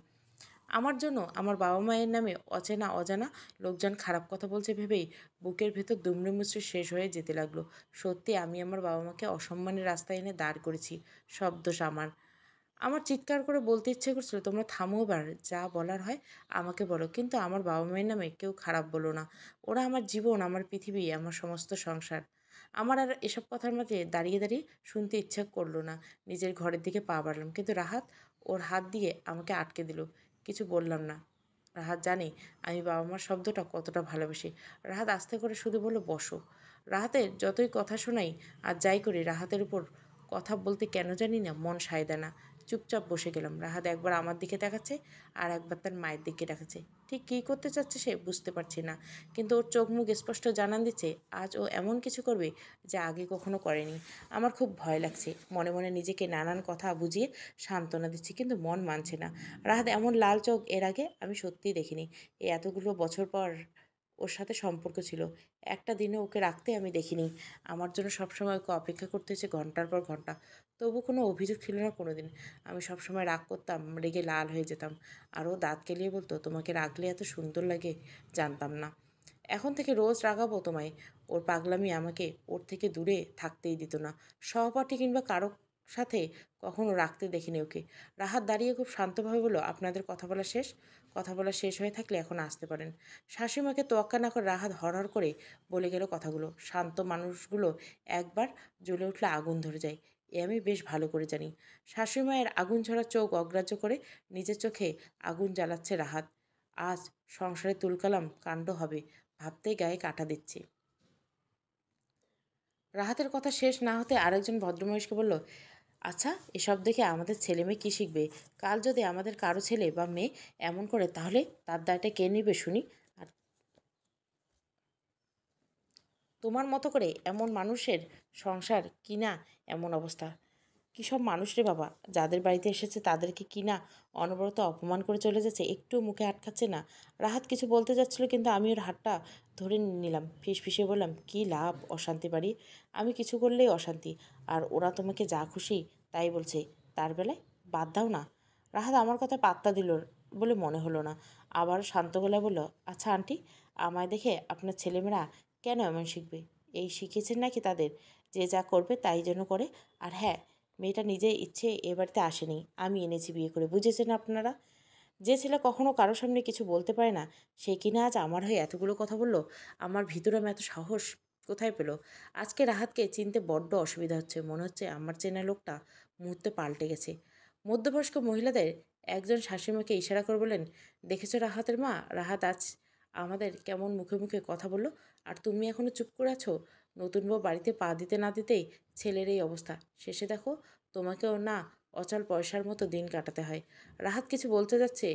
আমার জন্য আমার বাবা মায়ের নামে অচেনা অজানা লোকজন খারাপ কথা বলছে ভেবেই বুকের ভেতর দুমড়ে মুচড়ে শেষ হয়ে যেতে লাগলো। সত্যি আমি আমার বাবা মাকে অসম্মানের রাস্তায় এনে দাঁড় করেছি। সব দোষ আমার। আমার চিৎকার করে বলতে ইচ্ছে করছিল, তোমরা থামো এবার, যা বলার হয় আমাকে বলো, কিন্তু আমার বাবা মায়ের নামে কেউ খারাপ বলো না। ওরা আমার জীবন, আমার পৃথিবী, আমার সমস্ত সংসার। আমার আর এসব কথার মাঝে দাঁড়িয়ে দাঁড়িয়ে শুনতে ইচ্ছা করলো না। নিজের ঘরের দিকে পা বাড়লাম, কিন্তু রাহাত ওর হাত দিয়ে আমাকে আটকে দিল। কিছু বললাম না। রাহাত জানে আমি বাবা মার শব্দটা কতটা ভালোবাসি। রাহাত আস্তে করে শুধু বলল, বসো। রাহাতের যতই কথা শোনাই আর যাই করি, রাহাতের উপর কথা বলতে কেন জানি না মন সায় দেয় না। চুপচাপ বসে গেলাম। রাহাত একবার আমার দিকে দেখাচ্ছে, আর একবার তার মায়ের দিকে দেখাচ্ছে। ঠিক কী করতে চাচ্ছে সে বুঝতে পারছি না, কিন্তু ওর চোখ মুখ স্পষ্ট জানান দিচ্ছে আজ ও এমন কিছু করবে যা আগে কখনো করেনি। আমার খুব ভয় লাগছে। মনে মনে নিজেকে নানান কথা বুঝিয়ে সান্ত্বনা দিচ্ছি, কিন্তু মন মানছে না। রাহাত এমন লাল চোখ এর আগে আমি সত্যিই দেখিনি। এই এতগুলো বছর পর ওর সাথে সম্পর্ক ছিল, একটা দিনে ওকে রাখতে আমি দেখিনি। আমার জন্য সবসময় ওকে অপেক্ষা করতে হয়েছে ঘন্টার পর ঘন্টা। তবু কোনো অভিযোগ ছিল না কোনো দিন। আমি সবসময় রাগ করতাম, রেগে লাল হয়ে যেতাম। আর ও দাঁত কেলিয়ে বলতো, তোমাকে রাগলে এত সুন্দর লাগে জানতাম না। এখন থেকে রোজ রাগাবো তোমায়। ওর পাগলামি আমাকে ওর থেকে দূরে থাকতেই দিত না। সহপাঠী কিংবা কারো সাথে কখনো রাখতে দেখিনি ওকে। রাহাত দাঁড়িয়ে খুব শান্তভাবে বলল, আপনাদের কথা বলা শেষ? কথা বলা শেষ হয়ে থাকলে এখন আসতে পারেন। শাশুড়িমাকে তোয়াক্কা না করে রাহাত হরহর করে বলে গেল কথাগুলো। শান্ত মানুষগুলো একবার জ্বলে উঠলে আগুন ধরে যায়, এ আমি বেশ ভালো করে জানি। শাশুড়ি মায়ের আগুন ঝরা চোখ অগ্রাহ্য করে নিজের চোখে আগুন জ্বালাচ্ছে রাহাত। আজ সংসারে তুলকালাম কাণ্ড হবে ভাবতেই গায়ে কাঁটা দিচ্ছে। রাহাতের কথা শেষ না হতে আরেকজন ভদ্রমহিষকে বলল, আচ্ছা, এসব দেখে আমাদের ছেলে মেয়ে কী শিখবে? কাল যদি আমাদের কারো ছেলে বা মেয়ে এমন করে, তাহলে তার দায়টা কে নেবে শুনি? আর তোমার মতো করে এমন মানুষের সংসার কি না এমন অবস্থা? কী সব মানুষ রে বাবা, যাদের বাড়িতে এসেছে তাদেরকে কি না অনবরত অপমান করে চলে যাচ্ছে, একটু মুখে আটকাচ্ছে না। রাহাত কিছু বলতে যাচ্ছিল, কিন্তু আমি ওর হাতটা ধরে নিলাম। ফিসফিসে বললাম, কী লাভ অশান্তি বাড়ি? আমি কিছু করলেই অশান্তি, আর ওরা তোমাকে যা খুশি তাই বলছে, তার বেলায় বাদ দাও না। রাহাত আমার কথা পাত্তা দিল বলে মনে হলো না। আবার শান্ত গলায় বলল, আচ্ছা আন্টি, আমায় দেখে আপনার ছেলেমেয়েরা কেন এমন শিখবে? এই শিখেছেন নাকি তাদের যে যা করবে তাই যেন করে? আর হ্যাঁ, মেয়েটা নিজের ইচ্ছে এ বাড়িতে আসেনি, আমি এনেছি বিয়ে করে, বুঝেছেন আপনারা? যে ছেলে কখনো কারোর সামনে কিছু বলতে পারে না, সে কিনা আজ আমার হয়ে এতগুলো কথা বলল। আমার ভিতরে এত সাহস কোথায় পেল? আজকে রাহাতকে চিনতে বড্ড অসুবিধা হচ্ছে। মনে হচ্ছে আমার চেনা লোকটা মুহূর্তে পাল্টে গেছে। মধ্যবয়স্ক মহিলাদের একজন শাশুড়িমাকে ইশারা করে বললেন, দেখেছো রাহাতের মা, রাহাত আজ আমাদের কেমন মুখে মুখে কথা বলল, আর তুমি এখনো চুপ করে আছো? নতুন বউ বাড়িতে পা দিতে না দিতেই ছেলের এই অবস্থা। শেষে দেখো, তোমাকেও না অচল পয়সার মতো দিন কাটাতে হয়। রাহাত কিছু বলতে যাচ্ছে,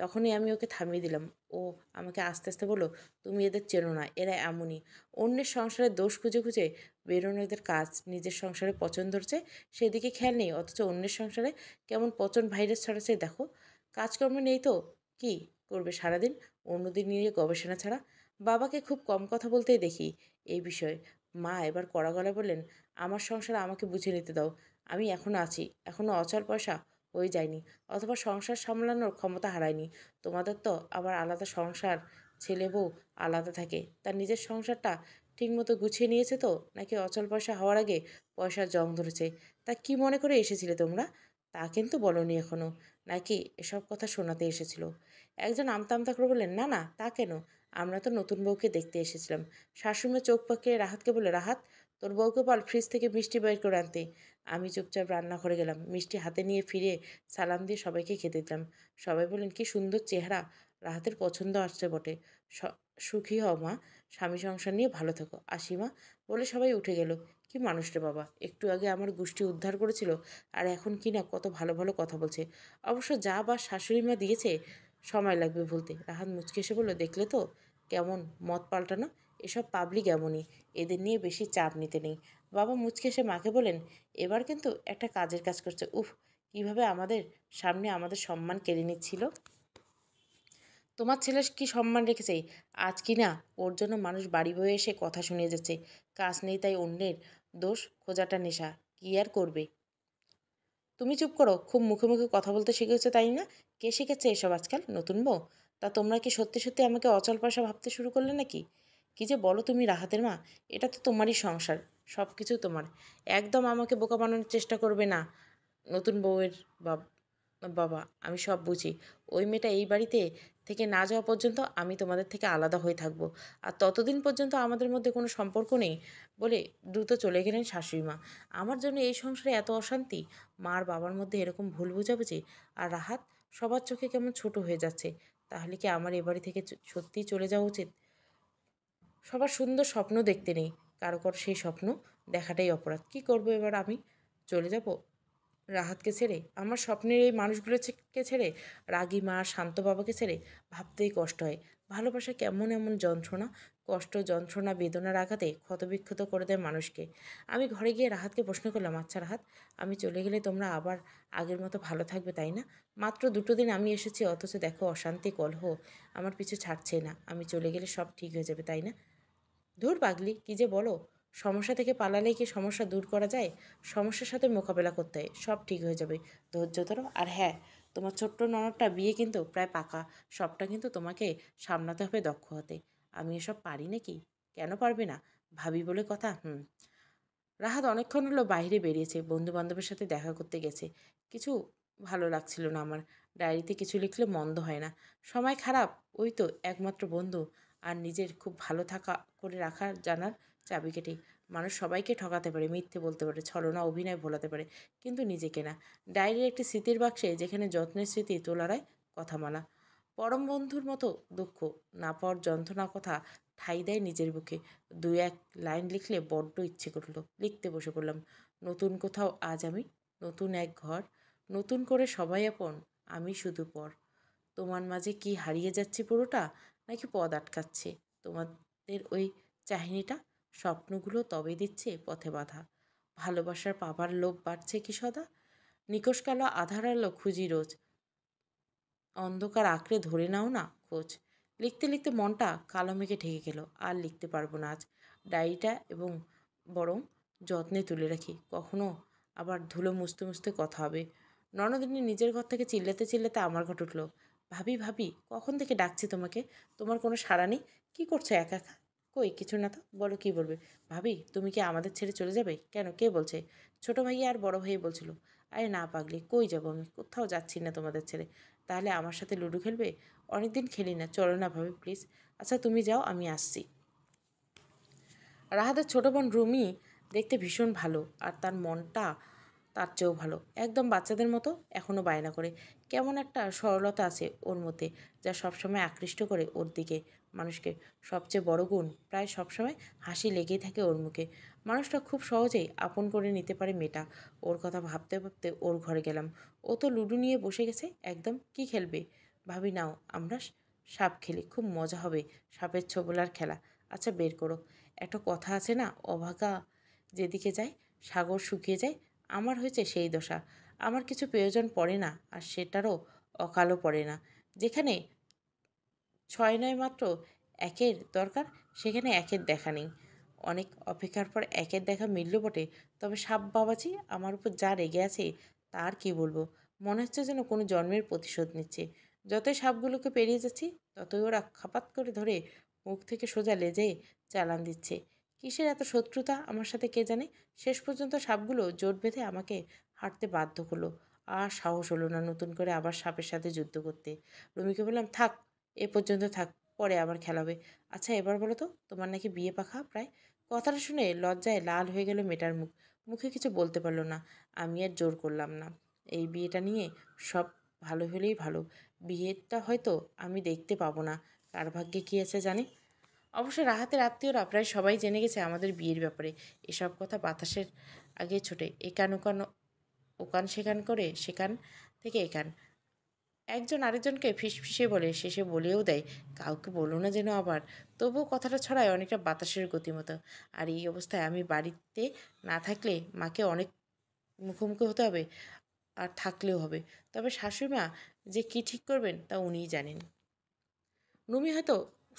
তখনই আমি ওকে থামিয়ে দিলাম। ও আমাকে আস্তে আস্তে বলল, তুমি এদের চেনো না, এরা এমনই। অন্যের সংসারে দোষ খুঁজে খুঁজে বেরোনো এদের কাজ। নিজের সংসারে পচন ধরছে সেদিকে খেয়াল নেই, অথচ অন্যের সংসারে কেমন পচন ভাইরাস ছড়াচ্ছে দেখো। কাজকর্ম নেই তো কি করবে সারাদিন, অন্যদের নিয়ে গবেষণা ছাড়া? বাবাকে খুব কম কথা বলতেই দেখি এই বিষয়ে। মা এবার কড়া গলায় বললেন, আমার সংসার আমাকে বুঝে নিতে দাও। আমি এখনও আছি, এখনও অচল পয়সা হয়ে যায়নি, অথবা সংসার সামলানোর ক্ষমতা হারায়নি। তোমাদের তো আবার আলাদা সংসার, ছেলে বউ আলাদা থাকে। তার নিজের সংসারটা ঠিকমতো গুছিয়ে নিয়েছে তো, নাকি অচল পয়সা হওয়ার আগে পয়সার জং ধরেছে? তা কি মনে করে এসেছিলে তোমরা? তা কিন্তু বলনি এখনও, নাকি এসব কথা শোনাতে এসেছিল? একজন আমতা আমতা করে বললেন, না না, তা কেন, আমরা তো নতুন বউকে দেখতে এসেছিলাম। শাশুড়ি চোখ পাকিয়ে রাহাতকে বলে, রাহাত, তোর বউকে বল ফ্রিজ থেকে মিষ্টি বের করে আনতে। আমি চুপচাপ রান্নাঘরে গেলাম, মিষ্টি হাতে নিয়ে ফিরে সালাম দিয়ে সবাইকে খেতে দিলাম। সবাই বললেন, কি সুন্দর চেহারা, রাহাতের পছন্দ আসছে বটে। সুখী হও মা, স্বামী সংসার নিয়ে ভালো থেকো, আসি মা। বলে সবাই উঠে গেল। কি মানুষ রে বাবা, একটু আগে আমার গোষ্ঠী উদ্ধার করেছিল, আর এখন কি না কত ভালো ভালো কথা বলছে। অবশ্য যা বা শাশুড়ি মা দিয়েছে সময় লাগবে ভুলতে। রাহাত মুচকে এসে বলল, দেখলে তো কেমন মত পাল্টানো? এসব পাবলিক এমনই, এদের নিয়ে বেশি চাপ নিতে নেই। বাবা মুচকে এসে মাকে বলেন, এবার কিন্তু একটা কাজের কাজ করছে। উফ, কিভাবে আমাদের সামনে আমাদের সম্মান কেড়ে নিচ্ছিল। তোমার ছেলে কি সম্মান রেখেছে? আজ কি না ওর জন্য মানুষ বাড়ি বয়ে এসে কথা শুনিয়ে যাচ্ছে। কাজ নেই তাই অন্যের দোষ খোঁজাটা নেশা, কি আর করবে? তুমি চুপ করো, খুব মুখে মুখে কথা বলতে শিখেছো তাই না? কে শিখেছে এসব আজকাল, নতুন বউ? তা তোমরা কি সত্যি সত্যি আমাকে অচল পয়সা ভাবতে শুরু করলে নাকি? কি যে বলো তুমি রাহাতের মা, এটা তো তোমারই সংসার, সব কিছু তোমার। একদম আমাকে বোকা বানানোর চেষ্টা করবে না। নতুন বউয়ের বাব বাবা, আমি সব বুঝি। ওই মেয়েটা এই বাড়িতে থেকে না যাওয়া পর্যন্ত আমি তোমাদের থেকে আলাদা হয়ে থাকবো, আর ততদিন পর্যন্ত আমাদের মধ্যে কোনো সম্পর্ক নেই বলে দ্রুত চলে গেলেন শাশুড়ি মা। আমার জন্য এই সংসারে এত অশান্তি, মার বাবার মধ্যে এরকম ভুল বোঝাবুঝি, আর রাহাত সবার চোখে কেমন ছোট হয়ে যাচ্ছে। তাহলে কি আমার এ বাড়ি থেকে সত্যিই চলে যাওয়া উচিত? সবার সুন্দর স্বপ্ন দেখতে নেই, কারো কারো সেই স্বপ্ন দেখাটাই অপরাধ। কি করবো এবার আমি? চলে যাব রাহাতকে ছেড়ে, আমার স্বপ্নের এই মানুষগুলোকে ছেড়ে, রাগী মা শান্ত বাবাকে ছেড়ে? ভাবতেই কষ্ট হয়। ভালোবাসা কেমন এমন যন্ত্রণা, কষ্ট যন্ত্রণা বেদনার আঘাতে ক্ষতবিক্ষত করে দেয় মানুষকে। আমি ঘরে গিয়ে রাহাতকে প্রশ্ন করলাম, আচ্ছা রাহাত, আমি চলে গেলে তোমরা আবার আগের মতো ভালো থাকবে তাই না? মাত্র 2 দিন আমি এসেছি, অথচ দেখো অশান্তি কলহ আমার পিছু ছাড়ছেই না। আমি চলে গেলে সব ঠিক হয়ে যাবে তাই না? ধুর পাগলি, কী যে বলো! সমস্যা থেকে পালালেই কি সমস্যা দূর করা যায়? সমস্যার সাথে মোকাবেলা করতে হয়, সব ঠিক হয়ে যাবে। ধৈর্য ধরো। আর হ্যাঁ, তোমার ছোট্ট ননদটা বিয়ে কিন্তু প্রায় পাকা, সবটা কিন্তু তোমাকে সামলাতে হবে দক্ষ হতে। আমি এসব পারি নাকি? কেন পারবে না? ভাবি বলে কথা। রাহাত অনেকক্ষণ হলো বাইরে বেরিয়েছে, বন্ধু বান্ধবের সাথে দেখা করতে গেছে। কিছু ভালো লাগছিল না আমার। ডায়েরিতে কিছু লিখলে মন্দ হয় না। সময় খারাপ, ওই তো একমাত্র বন্ধু আর নিজের খুব ভালো থাকা করে রাখার জানার চাবিকাঠি। মানুষ সবাইকে ঠকাতে পারে, মিথ্যে বলতে পারে, ছলনা অভিনয় ভোলাতে পারে, কিন্তু নিজেকে না। ডায়েরির একটি স্মৃতির বাক্সে যেখানে যত্নের স্মৃতি তোলারায় কথামালা। পরম বন্ধুর মতো দুঃখ না পাওয়ার যন্ত্রণা কথা ঠাঁই দেয় নিজের বুকে। দুই এক লাইন লিখলে বড্ড ইচ্ছে করলো, লিখতে বসে পড়লাম। নতুন কোথাও আজ আমি, নতুন এক ঘর, নতুন করে সবাই আপন, আমি শুধু পর। তোমার মাঝে কি হারিয়ে যাচ্ছে পুরোটা, নাকি পথ আটকাচ্ছে তোমাদের ওই চাহিনিটা? স্বপ্নগুলো তবে দিচ্ছে পথে বাধা। ভালোবাসার পাবার লোভ বাড়ছে কি সদা? নিকষ কালো আধার আলো খুঁজি রোজ, অন্ধকার আঁকড়ে ধরে নাও না খোঁজ। লিখতে লিখতে মনটা কালো মেঘে ঢেকে গেল। আর লিখতে পারবো না আজ ডায়েরিটা, এবং বরং যত্নে তুলে রাখি। কখনো আবার ধুলো মুছতে মুছতে কথা হবে। ননদিনী নিজের ঘর থেকে চিল্লাতে চিল্লাতে আমার ঘর উঠল। ভাবি ভাবি, কখন থেকে ডাকছি তোমাকে, তোমার কোনো সাড়া নেই। কি করছো একা একা? কই কিছু না তো, বলো কি বলবে। ভাবি, তুমি কি আমাদের ছেড়ে চলে যাবে? কেন, কে বলছে? ছোট ভাইয়া আর বড় ভাই বলছিল। আরে না পাগলি, কই যাবো আমি, কোথাও যাচ্ছি না তোমাদের ছেড়ে। তাহলে আমার সাথে লুডো খেলবে? অনেক দিন খেলি না, চলো না ভাবি প্লিজ। আচ্ছা তুমি যাও, আমি আসছি। রাহাতের ছোট বোন রুমি দেখতে ভীষণ ভালো, আর তার মনটা তার চেয়েও ভালো। একদম বাচ্চাদের মতো এখনও বায়না করে। কেমন একটা সরলতা আছে ওর মধ্যে, যা সবসময় আকৃষ্ট করে ওর দিকে মানুষকে। সবচেয়ে বড় গুণ, প্রায় সবসময় হাসি লেগেই থাকে ওর মুখে। মানুষটা খুব সহজেই আপন করে নিতে পারে মেয়েটা। ওর কথা ভাবতে ভাবতে ওর ঘরে গেলাম। ও তো লুডো নিয়ে বসে গেছে একদম। কি খেলবে? ভাবি নাও, আমরা সাপ খেলি, খুব মজা হবে। সাপের ছোবলার খেলা। আচ্ছা বের করো। একটা কথা আছে না, অভাগা যেদিকে যায় সাগর শুকিয়ে যায়। আমার হয়েছে সেই দশা। আমার কিছু প্রয়োজন পড়ে না, আর সেটারও অকালও পড়ে না। যেখানে ছয় নয় মাত্র একের দরকার, সেখানে একের দেখা নেই। অনেক অপেক্ষার পর একের দেখা মিলল বটে, তবে সাপ বাবাজি আমার উপর যা রেগে আছে তার কি বলবো। মনে হচ্ছে যেন কোনো জন্মের প্রতিশোধ নিচ্ছে। যতই সাপগুলোকে পেরিয়ে যাচ্ছি, ততই ওরা খাপাত করে ধরে মুখ থেকে সোজা লেজে চালান দিচ্ছে। কিসের এত শত্রুতা আমার সাথে কে জানে। শেষ পর্যন্ত সাপগুলো জোট বেঁধে আমাকে হাঁটতে বাধ্য করলো। আর সাহস হলো না নতুন করে আবার সাপের সাথে যুদ্ধ করতে। রুমিকে বললাম, থাক, এ পর্যন্ত থাক, পরে আবার খেলা হবে। আচ্ছা এবার বলো তো, তোমার নাকি বিয়ে পাখা প্রায়? কথাটা শুনে লজ্জায় লাল হয়ে গেল মেয়েটার মুখ। মুখে কিছু বলতে পারলো না। আমি আর জোর করলাম না। এই বিয়েটা নিয়ে সব ভালো হলেই ভালো। বিয়েটা হয়তো আমি দেখতে পাবো না, কার ভাগ্যে কী আছে জানে। অবশ্য রাহাতের আত্মীয়রা প্রায় সবাই জেনে গেছে আমাদের বিয়ের ব্যাপারে। এসব কথা বাতাসের আগে ছোটে, একান ওকান ওকান সেকান করে, সেখান থেকে একান। একজন আরেকজনকে ফিসফিসে বলে, শেষে বলেও দেয়, কাউকে বলো না যেন আবার। তবুও কথাটা ছড়ায় অনেকটা বাতাসের গতিমতো। আর এই অবস্থায় আমি বাড়িতে না থাকলে মাকে অনেক মুখোমুখি হতে হবে, আর থাকলেও হবে। তবে শাশুড়িমা যে কী ঠিক করবেন তা উনিই জানেন। রুমি হয়তো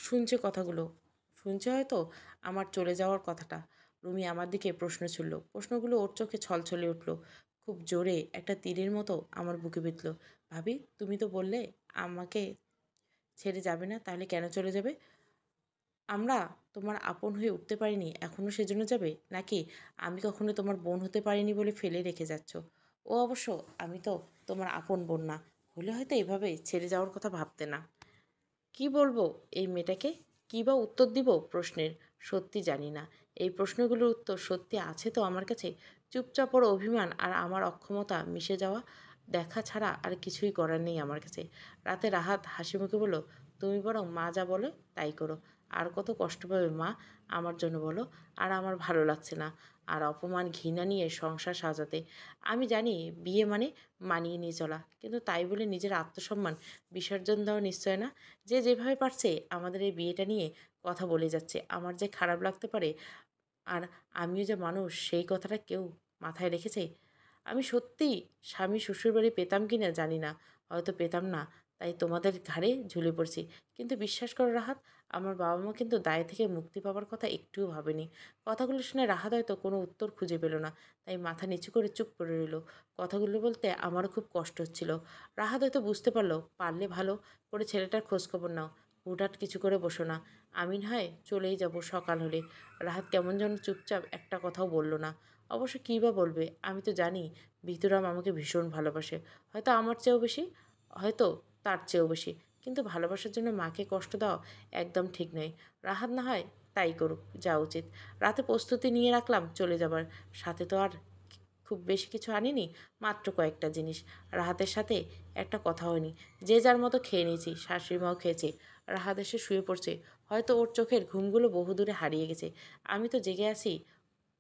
শুনছে কথাগুলো, শুনছে হয়তো আমার চলে যাওয়ার কথাটা। রুমি আমার দিকে প্রশ্ন ছুড়ল। প্রশ্নগুলো ওর চোখে ছলছলে উঠল। খুব জোরে একটা তীরের মতো আমার বুকে বিঁধল। ভাবি, তুমি তো বললে আমাকে ছেড়ে যাবে না, তাহলে কেন চলে যাবে? আমরা তোমার আপন হয়ে উঠতে পারিনি, এখনও সেজন্য যাবে? নাকি আমি কখনো তোমার বোন হতে পারিনি বলে ফেলে রেখে যাচ্ছ? ও অবশ্য আমি তো তোমার আপন বোন না হলে হয়তো এভাবে ছেড়ে যাওয়ার কথা ভাবতে না। কি বলবো এই মেয়েটাকে, কী বা উত্তর দিব প্রশ্নের? সত্যি জানি না। এই প্রশ্নগুলোর উত্তর সত্যি আছে তো আমার কাছে। চুপচাপ ওর অভিমান আর আমার অক্ষমতা মিশে যাওয়া দেখা ছাড়া আর কিছুই করার নেই আমার কাছে। রাতে রাহাত হাসি মুখে বলল, তুমি বরং মা যা বলে তাই করো। আর কত কষ্ট পাবে মা আমার জন্য বলো। আর আমার ভালো লাগছে না আর অপমান ঘৃণা নিয়ে সংসার সাজাতে। আমি জানি বিয়ে মানে মানিয়ে নিয়ে চলা, কিন্তু তাই বলে নিজের আত্মসম্মান বিসর্জন দেওয়া নিশ্চয় না। যে যেভাবে পারছে আমাদের এই বিয়েটা নিয়ে কথা বলে যাচ্ছে, আমার যে খারাপ লাগতে পারে। আর আমিও যে মানুষ সেই কথাটা কেউ মাথায় রেখেছে? আমি সত্যিই স্বামী শ্বশুরবাড়ি পেতাম কি না জানি না, হয়তো পেতাম না, তাই তোমাদের ঘাড়ে ঝুলে পড়ছি। কিন্তু বিশ্বাস করো রাহাত, আমার বাবা মা কিন্তু দায় থেকে মুক্তি পাওয়ার কথা একটুও ভাবেনি। কথাগুলো শুনে রাহাত হয়তো কোনো উত্তর খুঁজে পেল না, তাই মাথা নিচু করে চুপ করে রইল। কথাগুলো বলতে আমারও খুব কষ্ট হচ্ছিল। রাহাত হয়তো বুঝতে পারলো, পারলে ভালো করে ছেলেটার খোঁজখবর নাও, হুটহাট কিছু করে বসো না। আমি না হয় চলেই যাব সকাল হলে। রাহাত কেমন যেন চুপচাপ, একটা কথাও বলল না। অবশ্য কী বা বলবে, আমি তো জানি ভিতরাম আমাকে ভীষণ ভালোবাসে। হয়তো আমার চেয়েও বেশি, হয়তো তার চেয়েও বেশি। কিন্তু ভালোবাসার জন্য মাকে কষ্ট দেওয়া একদম ঠিক নয়। রাহাত না হয় তাই করুক, যা উচিত। রাতে প্রস্তুতি নিয়ে রাখলাম চলে যাবার। সাথে তো আর খুব বেশি কিছু আনিনি, মাত্র কয়েকটা জিনিস। রাহাতের সাথে একটা কথা হয়নি। যে যার মতো খেয়ে নিয়েছি, শাশুড়িমাও খেয়েছে। রাহাত এসে শুয়ে পড়ছে। হয়তো ওর চোখের ঘুমগুলো বহুদূরে হারিয়ে গেছে। আমি তো জেগে আছি,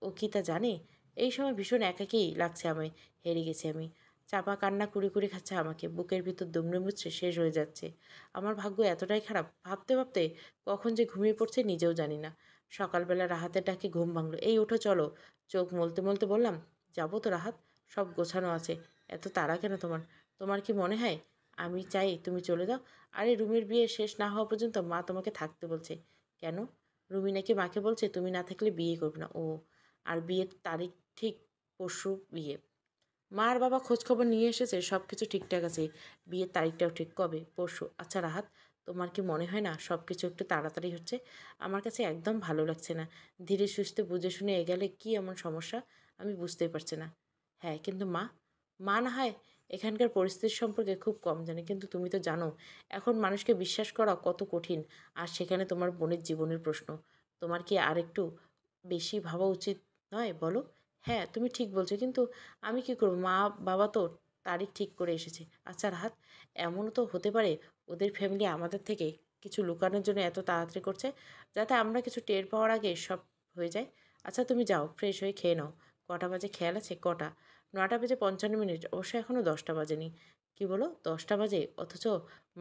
ও কি তা জানে? এই সময় ভীষণ একাকী লাগছে আমায়। হেরে গেছি আমি। চাপা কান্না কুড়ি কুড়ি খাচ্ছে আমাকে। বুকের ভিতর দুমড়ে মুচড়ে শেষ হয়ে যাচ্ছে। আমার ভাগ্য এতটাই খারাপ, ভাবতে ভাবতে কখন যে ঘুমিয়ে পড়ছে নিজেও জানি না। সকালবেলা রাহাতের ডাকে ঘুম ভাঙলো। এই ওঠো চলো। চোখ মলতে মলতে বললাম, যাবো তো রাহাত, সব গোছানো আছে। এত তাড়া কেন তোমার? তোমার কি মনে হয় আমি চাই তুমি চলে যাও? আরে রুমির বিয়ে শেষ না হওয়া পর্যন্ত মা তোমাকে থাকতে বলছে। কেন? রুমি নাকি মাকে বলছে তুমি না থাকলে বিয়ে করবে না ও। আর বিয়ের তারিখ ঠিক পরশু বিয়ে। মা আর বাবা খোঁজখবর নিয়ে এসেছে, সব কিছু ঠিকঠাক আছে। বিয়ের তারিখটাও ঠিক। কবে? পরশু। আচ্ছা রাহাত, তোমার কি মনে হয় না সব কিছু একটু তাড়াতাড়ি হচ্ছে? আমার কাছে একদম ভালো লাগছে না। ধীরে সুস্থে বুঝে শুনে এগেলে কি এমন সমস্যা আমি বুঝতেই পারছি না। হ্যাঁ, কিন্তু মা, মা না হয় এখানকার পরিস্থিতি সম্পর্কে খুব কম জানে, কিন্তু তুমি তো জানো এখন মানুষকে বিশ্বাস করা কত কঠিন। আর সেখানে তোমার বোনের জীবনের প্রশ্ন। তোমার কি আর একটু বেশি ভাবা উচিত নয় বলো? হ্যাঁ, তুমি ঠিক বলছো, কিন্তু আমি কি করব? মা বাবা তো তারিখ ঠিক করে এসেছে। আচ্ছা রাহাত, এমনও তো হতে পারে ওদের ফ্যামিলি আমাদের থেকে কিছু লুকানোর জন্য এত তাড়াতাড়ি করছে, যাতে আমরা কিছু টের পাওয়ার আগে সব হয়ে যায়। আচ্ছা তুমি যাও, ফ্রেশ হয়ে খেয়ে নাও। কটা বাজে খেয়াল আছে? কটা? 9টা বেজে 55 মিনিট। অবশ্য এখনও 10টা বাজেনি। কি বলো 10টা বাজে, অথচ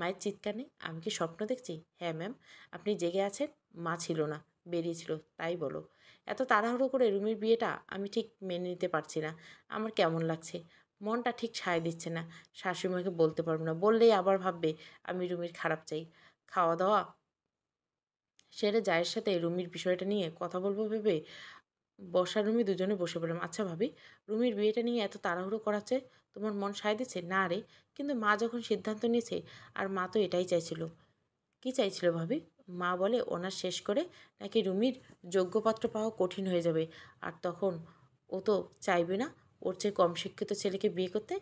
মায়ের চিৎকার নেই? আমি কি স্বপ্ন দেখছি? হ্যাঁ ম্যাম, আপনি জেগে আছেন। মা ছিল না, বেরিয়েছিল, তাই বলো। এত তাড়াহুড়ো করে রুমির বিয়েটা আমি ঠিক মেনে নিতে পারছি না। আমার কেমন লাগছে, মনটা ঠিক সায় দিচ্ছে না। শাশুড়িমাকে বলতে পারবো না, বললেই আবার ভাববে আমি রুমির খারাপ চাই। খাওয়া দাওয়া সেরে জায়ের সাথে রুমির বিষয়টা নিয়ে কথা বলবো ভেবে বসার রুমে দুজনে বসে পড়লাম। আচ্ছা ভাবি, রুমির বিয়েটা নিয়ে এত তাড়াহুড়ো করাচ্ছে, তোমার মন সায় দিচ্ছে না? রে, কিন্তু মা যখন সিদ্ধান্ত নিয়েছে, আর মা তো এটাই চাইছিল। কি চাইছিল ভাবি? মা বলে অনার্স শেষ করে নাকি রুমির যোগ্য পাত্র পাওয়া কঠিন হয়ে যাবে। আর তখন ও তো চাইবে না ওর চেয়ে কম শিক্ষিত ছেলেকে বিয়ে করতে।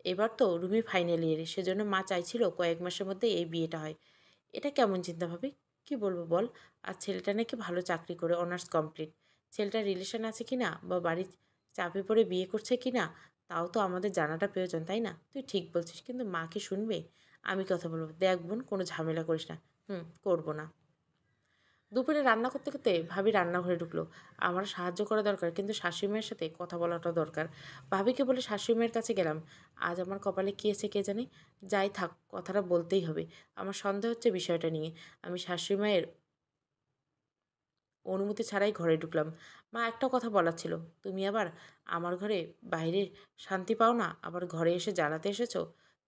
এবার তো রুমি ফাইনাল ইয়ারে, সেজন্য মা চাইছিল কয়েক মাসের মধ্যে এই বিয়েটা হয়। এটা কেমন চিন্তা ভাবি? কি বলবো বল? আর ছেলেটা নাকি ভালো চাকরি করে, অনার্স কমপ্লিট। ছেলেটার রিলেশন আছে কি না, বা বাড়ির চাপে পড়ে বিয়ে করছে কি না, তাও তো আমাদের জানাটা প্রয়োজন, তাই না? তুই ঠিক বলছিস, কিন্তু মা কি শুনবে? আমি কথা বলবো। দেখ বোন, কোনো ঝামেলা করিস না। হুম, করবো না। দুপুরে রান্না করতে করতে ভাবি রান্নাঘরে ঢুকলো। আমার সাহায্য করা দরকার, কিন্তু শাশুড়ি মায়ের সাথে কথা বলাটা দরকার। ভাবিকে বলে শাশুড়ি মায়ের কাছে গেলাম। আজ আমার কপালে কী আছে কে জানে। যাই থাক, কথাটা বলতেই হবে। আমার সন্দেহ হচ্ছে বিষয়টা নিয়ে। আমি শাশুড়ি মায়ের অনুমতি ছাড়াই ঘরে ঢুকলাম। মা, একটা কথা বলার ছিল। তুমি আবার আমার ঘরে বাইরে শান্তি পাও না, আবার ঘরে এসে জ্বালাতে এসেছো?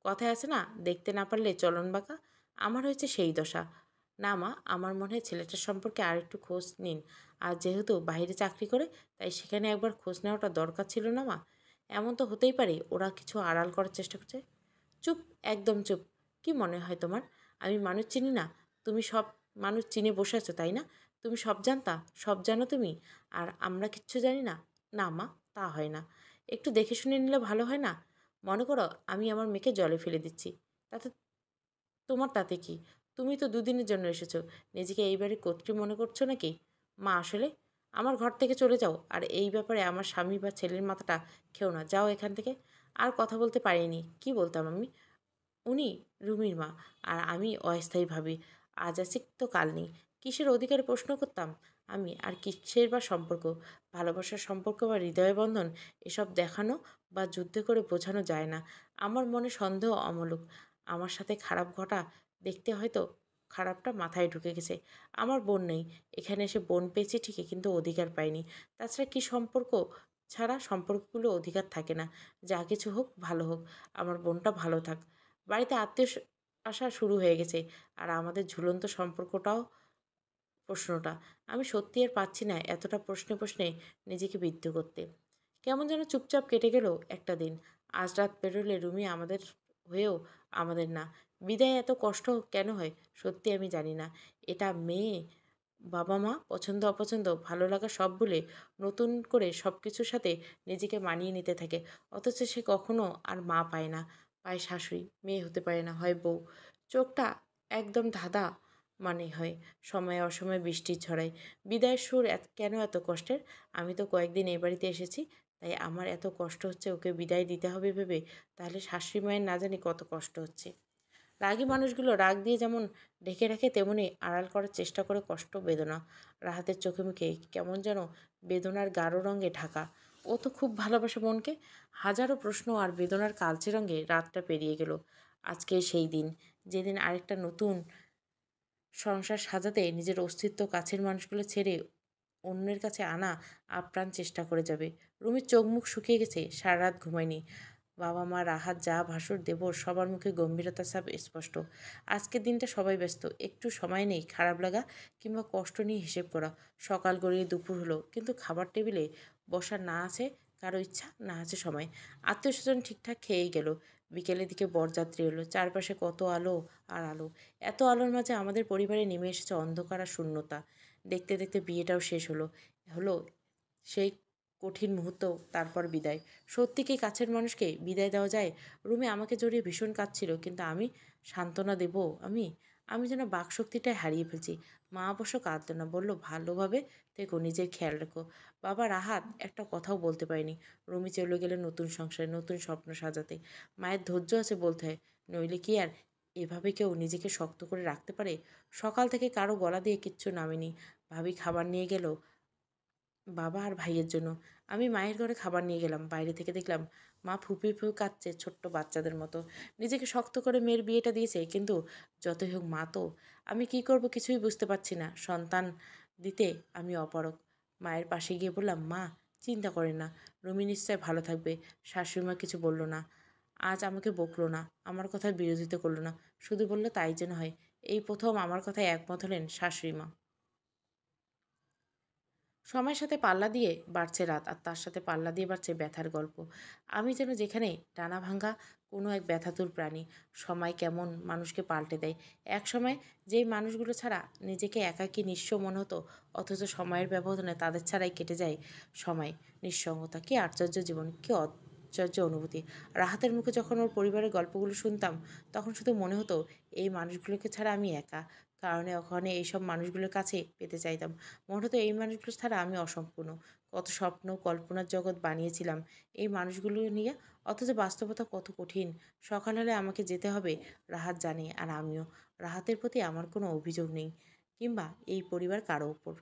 কথায় আছে না, দেখতে না পারলে চলন বাঁকা। আমার হয়েছে সেই দশা। না মা, আমার মনে হয় ছেলেটার সম্পর্কে আর একটু খোঁজ নিন। আর যেহেতু বাইরে চাকরি করে, তাই সেখানে একবার খোঁজ নেওয়াটা দরকার ছিল না মা? এমন তো হতেই পারে ওরা কিছু আড়াল করার চেষ্টা করছে। চুপ, একদম চুপ। কি মনে হয় তোমার আমি মানুষ চিনি না? তুমি সব মানুষ চিনে বসে আছো, তাই না? তুমি সব জানতা, সব জানো তুমি, আর আমরা কিচ্ছু জানি না? না মা, তা হয় না। একটু দেখে শুনে নিলে ভালো হয় না? মনে করো আমি আমার মেয়েকে জলে ফেলে দিচ্ছি, তাতে তোমার তাতে কি? তুমি তো দুদিনের জন্য এসেছো, নিজেকে এই বাড়ির কর্ত্রী মনে করছো নাকি? মা, আসলে আমার ঘর থেকে চলে যাও। আর এই ব্যাপারে আমার স্বামী বা ছেলের মাথাটা খেও না, যাও এখান থেকে। আর কথা বলতে পারিনি, কি বলতাম আমি? উনি রুমির মা, আর আমি অস্থায়ী ভাবি। আজ আছি তো কাল নেই। কিসের অধিকারে প্রশ্ন করতাম আমি? আর কিসের বা সম্পর্ক? ভালোবাসার সম্পর্ক বা হৃদয় বন্ধন, এসব দেখানো বা যুদ্ধ করে বোঝানো যায় না। আমার মনে সন্দেহ অমূলক। আমার সাথে খারাপ ঘটা দেখতে হয়তো খারাপটা মাথায় ঢুকে গেছে। আমার বোন নেই। এখানে এসে বোন পেয়েছি ঠিকই, কিন্তু অধিকার পাইনি। তাছাড়া কি সম্পর্ক ছাড়া সম্পর্কগুলো অধিকার থাকে না। যা কিছু হোক, ভালো হোক, আমার বোনটা ভালো থাক। বাড়িতে আত্মীয় আসা শুরু হয়ে গেছে, আর আমাদের ঝুলন্ত সম্পর্কটাও প্রশ্নটা। আমি সত্যি আর পাচ্ছি না এতটা প্রশ্নে প্রশ্নে নিজেকে বিদ্ধ করতে। কেমন যেন চুপচাপ কেটে গেল একটা দিন। আজ রাত পেরোলে রুমি আমাদের হয়েও আমাদের না। বিদায় এত কষ্ট কেন হয় সত্যি আমি জানি না। এটা মেয়ে, বাবা মা, পছন্দ অপছন্দ, ভালো লাগা সব ভুলে নতুন করে সব কিছুর সাথে নিজেকে মানিয়ে নিতে থাকে। অথচ সে কখনো আর মা পায় না, পায় শাশুড়ি। মেয়ে হতে পারে না, হয় বউ। চোখটা একদম ধাঁধা মানে হয়, সময়ে অসময়ে বৃষ্টি ঝরায়। বিদায়ের সুর কেন এত কষ্টের? আমি তো কয়েকদিন এই বাড়িতে এসেছি, তাই আমার এত কষ্ট হচ্ছে ওকে বিদায় দিতে হবে ভেবে। তাহলে শাশুড়ি মায়ের না জানি কত কষ্ট হচ্ছে। রাগী মানুষগুলো রাগ দিয়ে যেমন ঢেকে রাখে, তেমনি আড়াল করার চেষ্টা করে কষ্ট, বেদনা। রাহাতের চোখে মুখে কেমন যেন বেদনার গাঢ় রঙে ঢাকা। ও তো খুব ভালোবাসে মনকে। হাজারো প্রশ্ন আর বেদনার কালচে রঙে রাতটা পেরিয়ে গেল। আজকে সেই দিন, যেদিন আরেকটা নতুন সংসার সাজাতে নিজের অস্তিত্ব, কাছের মানুষগুলো ছেড়ে অন্যের কাছে আনা আপ্রাণ চেষ্টা করে যাবে। রুমির চোখ মুখ শুকিয়ে গেছে, সারা রাত ঘুমায়নি। বাবা মা, রাহাত, যা ভাসুর, দেবর সবার মুখে গম্ভীরতা ছাপ স্পষ্ট। আজকের দিনটা সবাই ব্যস্ত, একটু সময় নেই খারাপ লাগা কিংবা কষ্ট নিয়ে হিসেব করা। সকাল গড়িয়ে দুপুর হলো, কিন্তু খাবার টেবিলে বসার না আছে কারো ইচ্ছা, না আছে সময়। আত্মীয় স্বজন ঠিকঠাক খেয়েই গেল। বিকেলের দিকে বরযাত্রী এলো, চারপাশে কত আলো আর আলো। এত আলোর মাঝে আমাদের পরিবারে নেমে এসেছে অন্ধকার আর শূন্যতা। দেখতে দেখতে বিয়েটাও শেষ হলো। হলো সেই কঠিন মুহূর্ত, তারপর বিদায়। সত্যি কি কাছের মানুষকে বিদায় দেওয়া যায়? রুমে আমাকে জড়িয়ে ভীষণ কাঁদছিল, কিন্তু আমি সান্ত্বনা দেব? আমি আমি যেন বাকশক্তিটাই হারিয়ে ফেলছি। মা অবশ্য কাঁদল না, বলল, ভালোভাবে থেকো, নিজের খেয়াল রেখো। বাবা রাহাত একটা কথাও বলতে পারেনি। রুমি চলে গেলে নতুন সংসারে, নতুন স্বপ্ন সাজাতে। মায়ের ধৈর্য আছে বলতে হয়, নইলে কি আর এভাবে কেউ নিজেকে শক্ত করে রাখতে পারে? সকাল থেকে কারো গলা দিয়ে কিচ্ছু নামেনি। ভাবি খাবার নিয়ে গেল বাবা আর ভাইয়ের জন্য। আমি মায়ের ঘরে খাবার নিয়ে গেলাম। বাইরে থেকে দেখলাম মা ফুপিয়ে ফুপিয়ে কাঁদছে ছোট্ট বাচ্চাদের মতো। নিজেকে শক্ত করে মেয়ের বিয়েটা দিয়েছে, কিন্তু যতই হোক মা তো। আমি কি করব কিছুই বুঝতে পারছি না। সন্তান দিতে আমি অপারগ। মায়ের পাশে গিয়ে বললাম, মা, চিন্তা করেন না, রুমি নিশ্চয় ভালো থাকবে। শাশুড়ি মা কিছু বলল না, আজ আমাকে বকলো না, আমার কথার বিরোধিতা করলো না, শুধু বলল তাই যেন হয়। এই প্রথম আমার কথায় একমত হলেন শাশুড়ি মা। সময়ের সাথে পাল্লা দিয়ে বাড়ছে রাত, আর তার সাথে পাল্লা দিয়ে বাড়ছে ব্যথার গল্প। আমি যেন যেখানে টানা ভাঙ্গা কোনো এক ব্যথাতুর প্রাণী। সময় কেমন মানুষকে পাল্টে দেয়। এক সময় যেই মানুষগুলো ছাড়া নিজেকে একাকী নিঃস্ব মনে হতো, অথচ সময়ের ব্যবধানে তাদের ছাড়াই কেটে যায় সময়। নিঃসঙ্গতা, কি আশ্চর্য জীবন, কি আশ্চর্য অনুভূতি। রাহাতের মুখে যখন ওর পরিবারের গল্পগুলো শুনতাম, তখন শুধু মনে হতো এই মানুষগুলোকে ছাড়া আমি একা। কারণে ওখানে এইসব মানুষগুলোর কাছে পেতে চাইতাম। মনে হতো এই মানুষগুলো ছাড়া আমি অসম্পূর্ণ। কত স্বপ্ন, কল্পনার জগৎ বানিয়েছিলাম এই মানুষগুলো নিয়ে, অথচ বাস্তবতা কত কঠিন। সকাল হলে আমাকে যেতে হবে, রাহাত জানে, আর আমিও। রাহাতের প্রতি আমার কোনো অভিযোগ নেই, কিংবা এই পরিবার কারো ওপর।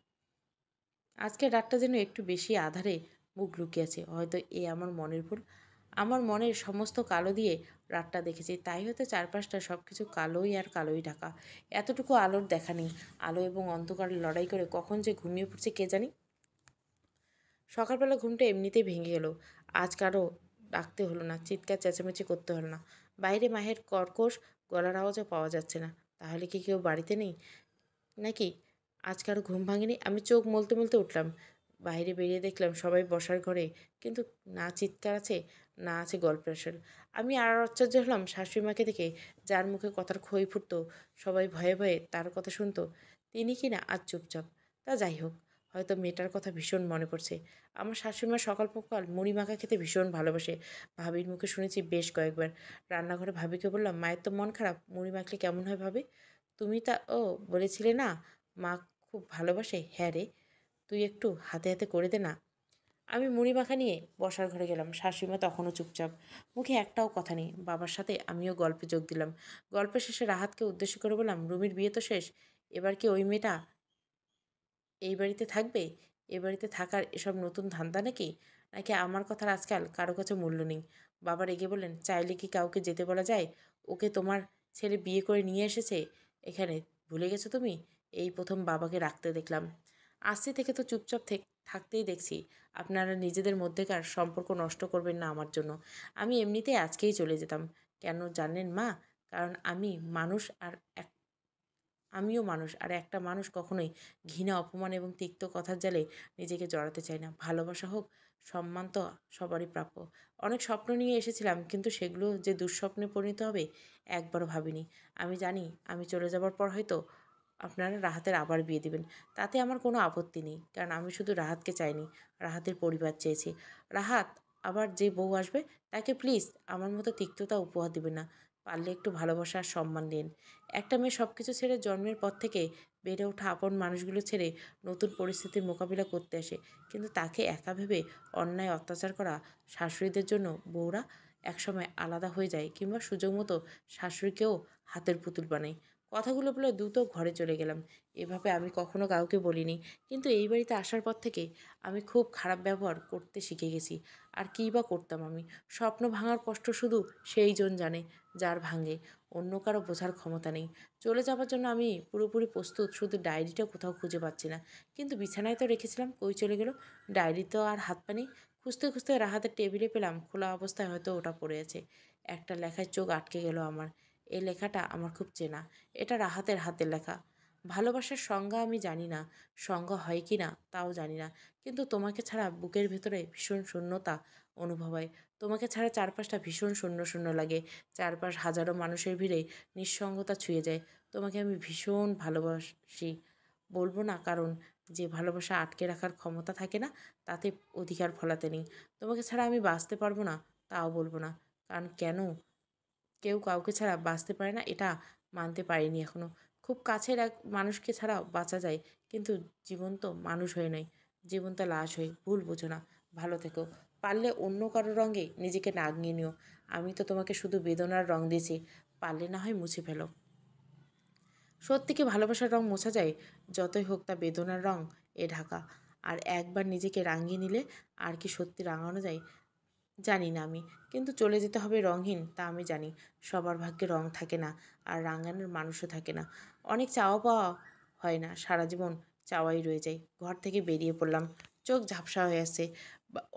আজকের রাতটা যেন একটু বেশি আঁধারে মুখ লুকিয়েছে। হয়তো এ আমার মনের ভুল। আমার মনের সমস্ত কালো দিয়ে রাতটা দেখেছি, তাই হয়তো চারপাশটা সব কিছু কালোই আর কালোই ঢাকা। এতটুকু আলোর দেখা নেই। আলো এবং অন্ধকারে লড়াই করে কখন যে ঘুমিয়ে পড়ছে কে জানি। সকালবেলা ঘুমটা এমনিতেই ভেঙে গেল। আজ কারো ডাকতে হলো না, চিৎকার চেঁচামেচি করতে হলো না। বাইরে মাহের কর্কশ গলার আওয়াজও পাওয়া যাচ্ছে না। তাহলে কি কেউ বাড়িতে নেই নাকি? আজ কারো ঘুম ভাঙেনি। আমি চোখ মলতে মলতে উঠলাম। বাইরে বেরিয়ে দেখলাম সবাই বসার ঘরে, কিন্তু না চিৎকার আছে, না আছে গল্পের আসর। আমি আর আশ্চর্য হলাম শাশুড়ি মাকে দেখে, যার মুখে কথার খই ফুটতো, সবাই ভয়ে ভয়ে তার কথা শুনতো, তিনি কি না আজ চুপচাপ। তা যাই হোক, হয়তো মেয়েটার কথা ভীষণ মনে পড়ছে। আমার শাশুড়িমা সকাল সকাল মুড়ি মাখা খেতে ভীষণ ভালোবাসে। ভাবির মুখে শুনেছি বেশ কয়েকবার। রান্নাঘরে ভাবিকে বললাম, মায়ের তো মন খারাপ, মুড়ি মাখলে কেমন হয় ভাবি? তুমি তা ও বলেছিলে না মা খুব ভালোবাসে? হ্যাঁ রে, তুই একটু হাতে হাতে করে দে না। আমি মুড়ি মাখা নিয়ে বসার ঘরে গেলাম। শাশুড়িমা তখনও চুপচাপ, মুখে একটাও কথা নেই। বাবার সাথে আমিও গল্পে যোগ দিলাম। গল্পের শেষে রাহাতকে উদ্দেশ্য করে বললাম, রুমির বিয়ে তো শেষ, এবার কি ওই মেয়েটা এই বাড়িতে থাকবে? এ বাড়িতে থাকার এসব নতুন ধান্দা নাকি? নাকি আমার কথার আজকাল কারো কাছে মূল্য নেই? বাবা রেগে বললেন, চাইলে কি কাউকে যেতে বলা যায়? ওকে তোমার ছেলে বিয়ে করে নিয়ে এসেছে এখানে, ভুলে গেছো তুমি? এই প্রথম বাবাকে রাখতে দেখলাম। আসছে থেকে তো চুপচাপ থাকতেই দেখছি। আপনারা নিজেদের মধ্যেকার সম্পর্ক নষ্ট করবেন না আমার জন্য। আমি এমনিতেই আজকেই চলে যেতাম। কেন জানেন মা? কারণ আমিও মানুষ, আর একটা মানুষ কখনোই ঘৃণা, অপমান এবং তিক্ত কথার জালে নিজেকে জড়াতে চায় না। ভালোবাসা হোক সম্মান তো সবারই প্রাপ্য। অনেক স্বপ্ন নিয়ে এসেছিলাম, কিন্তু সেগুলো যে দুঃস্বপ্নে পরিণত হবে একবারও ভাবিনি। আমি জানি আমি চলে যাবার পর হয়তো আপনারা রাহাতের আবার বিয়ে দিবেন। তাতে আমার কোনো আপত্তি নেই, কারণ আমি শুধু রাহাতকে চাইনি, রাহাতের পরিবার চেয়েছি। রাহাত আবার যে বউ আসবে তাকে প্লিজ আমার মতো তিক্ততা উপহার দিবেন না। পারলে একটু ভালোবাসা আর সম্মান দিন। একটা মেয়ে সব কিছু ছেড়ে জন্মের পর থেকে বেড়ে ওঠা আপন মানুষগুলো ছেড়ে নতুন পরিস্থিতির মোকাবিলা করতে আসে, কিন্তু তাকে একা ভেবে অন্যায় অত্যাচার করা শাশুড়িদের জন্য বউরা একসময় আলাদা হয়ে যায়, কিংবা সুযোগ মতো শাশুড়িকেও হাতের পুতুল বানায়। কথাগুলো বলে দ্রুত ঘরে চলে গেলাম। এভাবে আমি কখনো কাউকে বলিনি, কিন্তু এই বাড়িতে আসার পর থেকে আমি খুব খারাপ ব্যবহার করতে শিখে গেছি। আর কী বা করতাম আমি? স্বপ্ন ভাঙার কষ্ট শুধু সেই জন জানে যার ভাঙে, অন্য কারো বোঝার ক্ষমতা নেই। চলে যাবার জন্য আমি পুরোপুরি প্রস্তুত, শুধু ডায়েরিটা কোথাও খুঁজে পাচ্ছি না। কিন্তু বিছানায় তো রেখেছিলাম, কই চলে গেল? ডায়েরি তো আর হাত পা নেই। খুঁজতে খুঁজতে রাহাতের টেবিলে পেলাম, খোলা অবস্থায় হয়তো ওটা পড়ে আছে। একটা লেখায় চোখ আটকে গেল আমার। এই লেখাটা আমার খুব চেনা। এটা রাহাতের হাতের লেখা। ভালোবাসার সংজ্ঞা আমি জানি না, সংজ্ঞা হয় কি না তাও জানি না, কিন্তু তোমাকে ছাড়া বুকের ভেতরে ভীষণ শূন্যতা অনুভব হয়। তোমাকে ছাড়া চারপাশটা ভীষণ শূন্য শূন্য লাগে। চারপাশ হাজারো মানুষের ভিড়ে নিঃসঙ্গতা ছুঁয়ে যায়। তোমাকে আমি ভীষণ ভালোবাসি, বলবো না, কারণ যে ভালোবাসা আটকে রাখার ক্ষমতা থাকে না, তাতে অধিকার ফলাতে নেই। তোমাকে ছাড়া আমি বাঁচতে পারবো না, তাও বলবো না, কারণ কেন কেউ কাউকে ছাড়া বাঁচতে পারে না এটা মানতে পারিনি এখনো। খুব কাছের এক মানুষকে ছাড়াও বাঁচা যায়, কিন্তু জীবন্ত মানুষ হয়ে নয়, জীবন্ত লাশ হয়ে। ভুল বুঝো না। ভালো থেকো। পারলে অন্য কারো রঙে নিজেকে রাঙিয়ে নিও। আমি তো তোমাকে শুধু বেদনার রং দিয়েছি, পারলে না হয় মুছে ফেলো। সত্যি কি ভালোবাসার রং মোছা যায়? যতই হোক তা বেদনার রং এ ঢাকা। আর একবার নিজেকে রাঙিয়ে নিলে আর কি সত্যি রাঙানো যায়? জানি না আমি, কিন্তু চলে যেতে হবে রঙহীন তা আমি জানি। সবার ভাগ্যে রং থাকে না, আর রাঙানোর মানুষও থাকে না। অনেক চাওয়া পাওয়া হয় না, সারা জীবন চাওয়াই রয়ে যায়। ঘর থেকে বেরিয়ে পড়লাম, চোখ ঝাপসা হয়ে আসছে।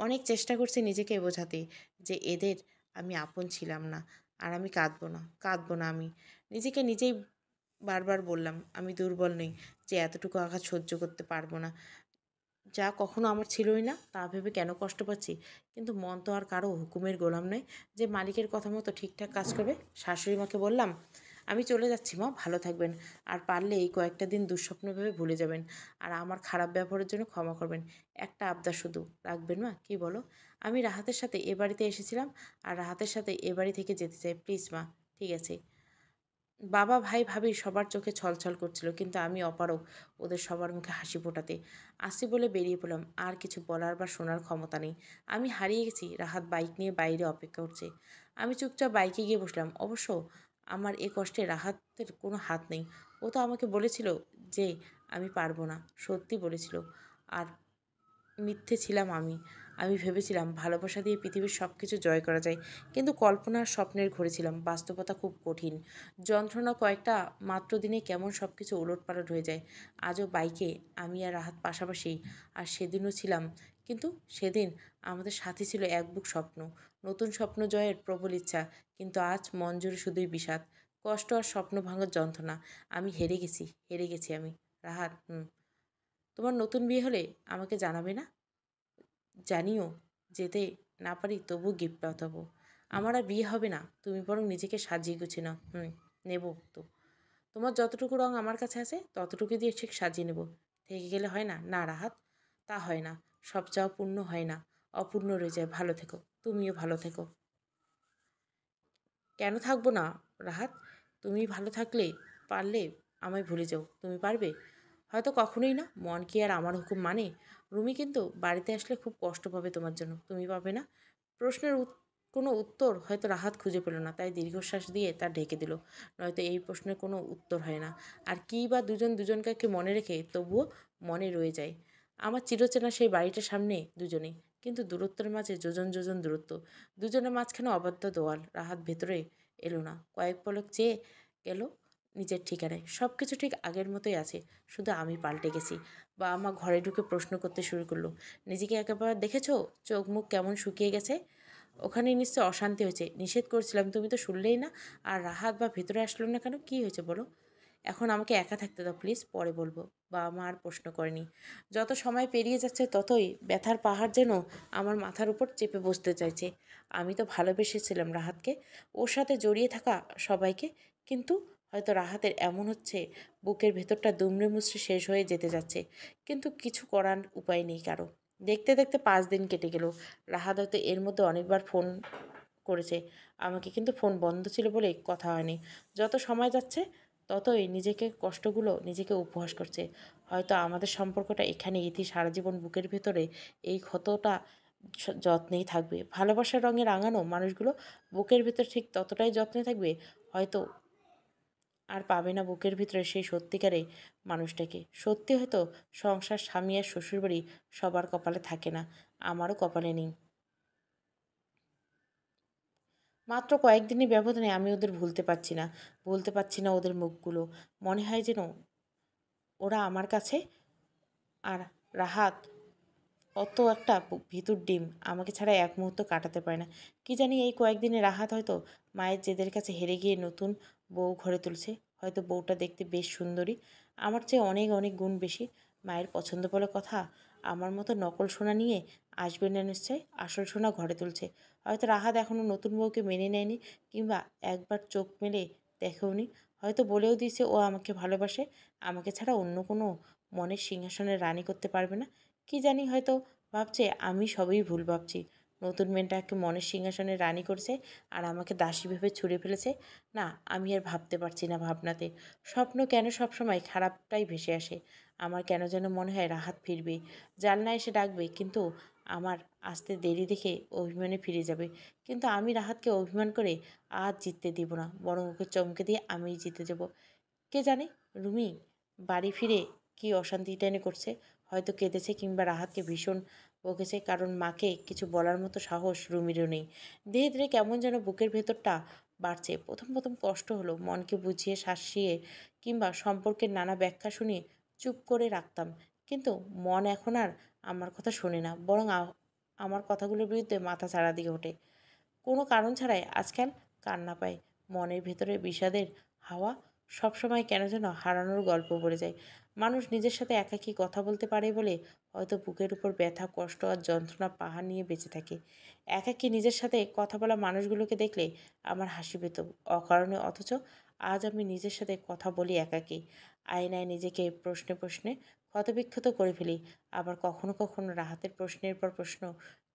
অনেক চেষ্টা করছি নিজেকে বোঝাতে যে এদের আমি আপন ছিলাম না। আর আমি কাঁদবো না, কাঁদবো না আমি। নিজেকে নিজেই বারবার বললাম আমি দুর্বল নই, যে এতটুকু আঘাত সহ্য করতে পারবো না। যা কখনো আমার ছিলই না তা ভেবে কেন কষ্ট পাচ্ছি? কিন্তু মন তো আর কারো হুকুমের গোলাম নয় যে মালিকের কথা মতো ঠিকঠাক কাজ করবে। শাশুড়ি মাকে বললাম আমি চলে যাচ্ছি মা, ভালো থাকবেন। আর পারলে এই কয়েকটা দিন দুঃস্বপ্ন ভেবে ভুলে যাবেন, আর আমার খারাপ ব্যবহারের জন্য ক্ষমা করবেন। একটা আবদার শুধু রাখবেন মা, কি বলো? আমি রাহাতের সাথে এ বাড়িতে এসেছিলাম, আর রাহাতের সাথে এ বাড়ি থেকে যেতে চাই, প্লিজ মা। ঠিক আছে। বাবা, ভাই, ভাবি সবার চোখে ছলছল করছিল, কিন্তু আমি অপারগ ওদের সবার মুখে হাসি ফোটাতে। আসি বলে বেরিয়ে পড়লাম, আর কিছু বলার বা শোনার ক্ষমতা নেই। আমি হারিয়ে গেছি। রাহাত বাইক নিয়ে বাইরে অপেক্ষা করছে। আমি চুপচাপ বাইকে গিয়ে বসলাম। অবশ্য আমার এ কষ্টে রাহাতের কোনো হাত নেই। ও তো আমাকে বলেছিল যে আমি পারবো না, সত্যি বলেছিল। আর মিথ্যে ছিলাম আমি। আমি ভেবেছিলাম ভালোবাসা দিয়ে পৃথিবীর সব কিছু জয় করা যায়, কিন্তু কল্পনা আর স্বপ্নের ঘরে ছিলাম। বাস্তবতা খুব কঠিন। যন্ত্রণা কয়েকটা মাত্র দিনে কেমন সব কিছু ওলটপালট হয়ে যায়। আজও বাইকে আমি আর রাহাত পাশাপাশি, আর সেদিনও ছিলাম। কিন্তু সেদিন আমাদের সাথে ছিল এক বুক স্বপ্ন, নতুন স্বপ্ন জয়ের প্রবল ইচ্ছা। কিন্তু আজ মন জুড়ে শুধুই বিষাদ, কষ্ট আর স্বপ্ন ভাঙার যন্ত্রণা। আমি হেরে গেছি, হেরে গেছি আমি। রাহাত, তোমার নতুন বিয়ে হলে আমাকে জানাবে না? জানিও, যেতে না পারি তবু গিফট পাঠাবো। আমার আর বিয়ে হবে না, তুমি বরং নিজেকে সাজিয়ে গুছিয়ে নাও। নেব তো। তোমার যতটুকু রং আমার কাছে আছে ততটুকু দিয়ে ঠিক সাজিয়ে নেব। থেকে গেলে হয় না? না রাহাত, তা হয় না। সব চাওয়া পূর্ণ হয় না, অপূর্ণ রয়ে যায়। ভালো থেকো। তুমিও ভালো থেকো। কেন থাকবো না রাহাত? তুমি ভালো থাকলে, পারলে আমায় ভুলে যাও। তুমি পারবে? হয়তো কখনোই না। মন কি আর আমার হুকুম মানে? রুমি কিন্তু বাড়িতে আসলে খুব কষ্ট পাবে তোমার জন্য। তুমি পাবে না? প্রশ্নের কোনো উত্তর হয়তো রাহাত খুঁজে পেল না, তাই দীর্ঘশ্বাস দিয়ে তা ঢেকে দিল। নয়তো এই প্রশ্নের কোনো উত্তর হয় না। আর কী বা দুজন দুজনকে মনে রেখে তবুও মনে রয়ে যায়। আমার চিরচেনা সেই বাড়িটার সামনে দুজনেই, কিন্তু দূরত্বের মাঝে যোজন যোজন দূরত্ব। দুজনের মাঝখানে অবাধ্য দেওয়াল। রাহাত ভেতরে এলো না, কয়েক পলক চেয়ে গেল নিজের ঠিকানায়। সব কিছু ঠিক আগের মতোই আছে, শুধু আমি পাল্টে গেছি। বা আমার ঘরে ঢুকে প্রশ্ন করতে শুরু করলো, নিজেকে একেবারে দেখেছো? চোখ মুখ কেমন শুকিয়ে গেছে। ওখানে নিশ্চয় অশান্তি হয়েছে। নিষেধ করছিলাম, তুমি তো শুনলেই না। আর রাহাত বা ভেতরে আসলো না কেন? কী হয়েছে বলো? এখন আমাকে একা থাকতে দাও প্লিজ, পরে বলবো। বাবা মা আর প্রশ্ন করেনি। যত সময় পেরিয়ে যাচ্ছে ততই ব্যথার পাহাড় যেন আমার মাথার উপর চেপে বসতে চাইছে। আমি তো ভালোবেসেছিলাম রাহাতকে, ওর সাথে জড়িয়ে থাকা সবাইকে, কিন্তু হয়তো রাহাতের এমন হচ্ছে, বুকের ভেতরটা দুমড়ে মুচড়ে শেষ হয়ে যেতে যাচ্ছে, কিন্তু কিছু করার উপায় নেই কারো। দেখতে দেখতে 5 দিন কেটে গেল। রাহাত হয়তো এর মধ্যে অনেকবার ফোন করেছে আমাকে, কিন্তু ফোন বন্ধ ছিল বলে কথা হয়নি। যত সময় যাচ্ছে ততই নিজেকে উপহাস করছে। হয়তো আমাদের সম্পর্কটা এখানে ইতি, সারা জীবন বুকের ভেতরে এই ক্ষতটা যত্নেই থাকবে। ভালোবাসার রঙে রাঙানো মানুষগুলো বুকের ভেতর ঠিক ততটাই যত্নে থাকবে, হয়তো আর পাবে না বুকের ভিতরে সেই সত্যিকারে মানুষটাকে। সত্যি হয়তো সংসার, স্বামী আর শ্বশুরবাড়ি সবার কপালে থাকে না, আমারও কপালে নেই। মাত্র কয়েকদিনের ব্যবধানে আমি ওদের ভুলতে পারছি না ওদের মুখগুলো। মনে হয় যেন ওরা আমার কাছে, আর রাহাত অত একটা ভিতুর ডিম, আমাকে ছাড়া এক মুহূর্ত কাটাতে পারে না। কি জানি এই কয়েকদিনে রাহাত হয়তো মায়ের জেদের কাছে হেরে গিয়ে নতুন বউ ঘরে তুলছে। হয়তো বউটা দেখতে বেশ সুন্দরী, আমার চেয়ে অনেক অনেক গুণ বেশি। মায়ের পছন্দ বলে কথা, আমার মতো নকল সোনা নিয়ে আসবে না নিশ্চয়, আসল সোনা ঘরে তুলছে। হয়তো রাহাত এখনও নতুন বউকে মেনে নেয়নি, কিংবা একবার চোখ মেলে দেখেওনি। হয়তো বলেও দিয়েছে ও আমাকে ভালোবাসে, আমাকে ছাড়া অন্য কোনো মনের সিংহাসনের রানী করতে পারবে না। কি জানি, হয়তো ভাবছে আমি সবই ভুল ভাবছি। নতুন মেয়েটাকে মনের সিংহাসনে রানী করছে, আর আমাকে দাসী ভেবে ছুঁড়ে ফেলেছে। না, আমি আর ভাবতে পারছি না ভাবনাতে। স্বপ্ন কেন সবসময় খারাপটাই ভেসে আসে? আমার কেন যেন মনে হয় রাহাত ফিরবে, জানলা এসে ডাকবে, কিন্তু আমার আসতে দেরি দেখে অভিমানে ফিরে যাবে। কিন্তু আমি রাহাতকে অভিমান করে আজ জিততে দিব না, বরং ওকে চমকে দিয়ে আমিই জিতে যাব। কে জানে রুমি বাড়ি ফিরে কি অশান্তি টেনে করছে। হয়তো কেঁদেছে, কিংবা রাহাতকে ভীষণ বকেছে, কারণ মাকে কিছু বলার মতো সাহস রুমিরও নেই। ধীরে ধীরে কেমন যেন বুকের ভেতরটা বাড়ছে। প্রথম প্রথম কষ্ট হলো, মনকে বুঝিয়ে শাসিয়ে কিংবা সম্পর্কের নানা ব্যাখ্যা শুনিয়ে চুপ করে রাখতাম, কিন্তু মন এখন আর আমার কথা শোনে না, বরং আমার কথাগুলোর বিরুদ্ধে মাথা চাড়া দিয়ে ওঠে। কোনো কারণ ছাড়াই আজকাল কান্না পায়। মনের ভেতরে বিষাদের হাওয়া সবসময় কেন যেন হারানোর গল্প বলে যায়। মানুষ নিজের সাথে একাকী কথা বলতে পারে বলে হয়তো বুকের উপর ব্যথা, কষ্ট আর যন্ত্রণা পাহাড় নিয়ে বেঁচে থাকে। একাকী নিজের সাথে কথা বলা মানুষগুলোকে দেখলে আমার হাসি পেত অকারণে, অথচ আজ আমি নিজের সাথে কথা বলি একাকী। আয়নায় নিজেকে প্রশ্নে প্রশ্নে ক্ষতবিক্ষত করে ফেলি। আবার কখনো কখনো রাহাতের প্রশ্নের পর প্রশ্ন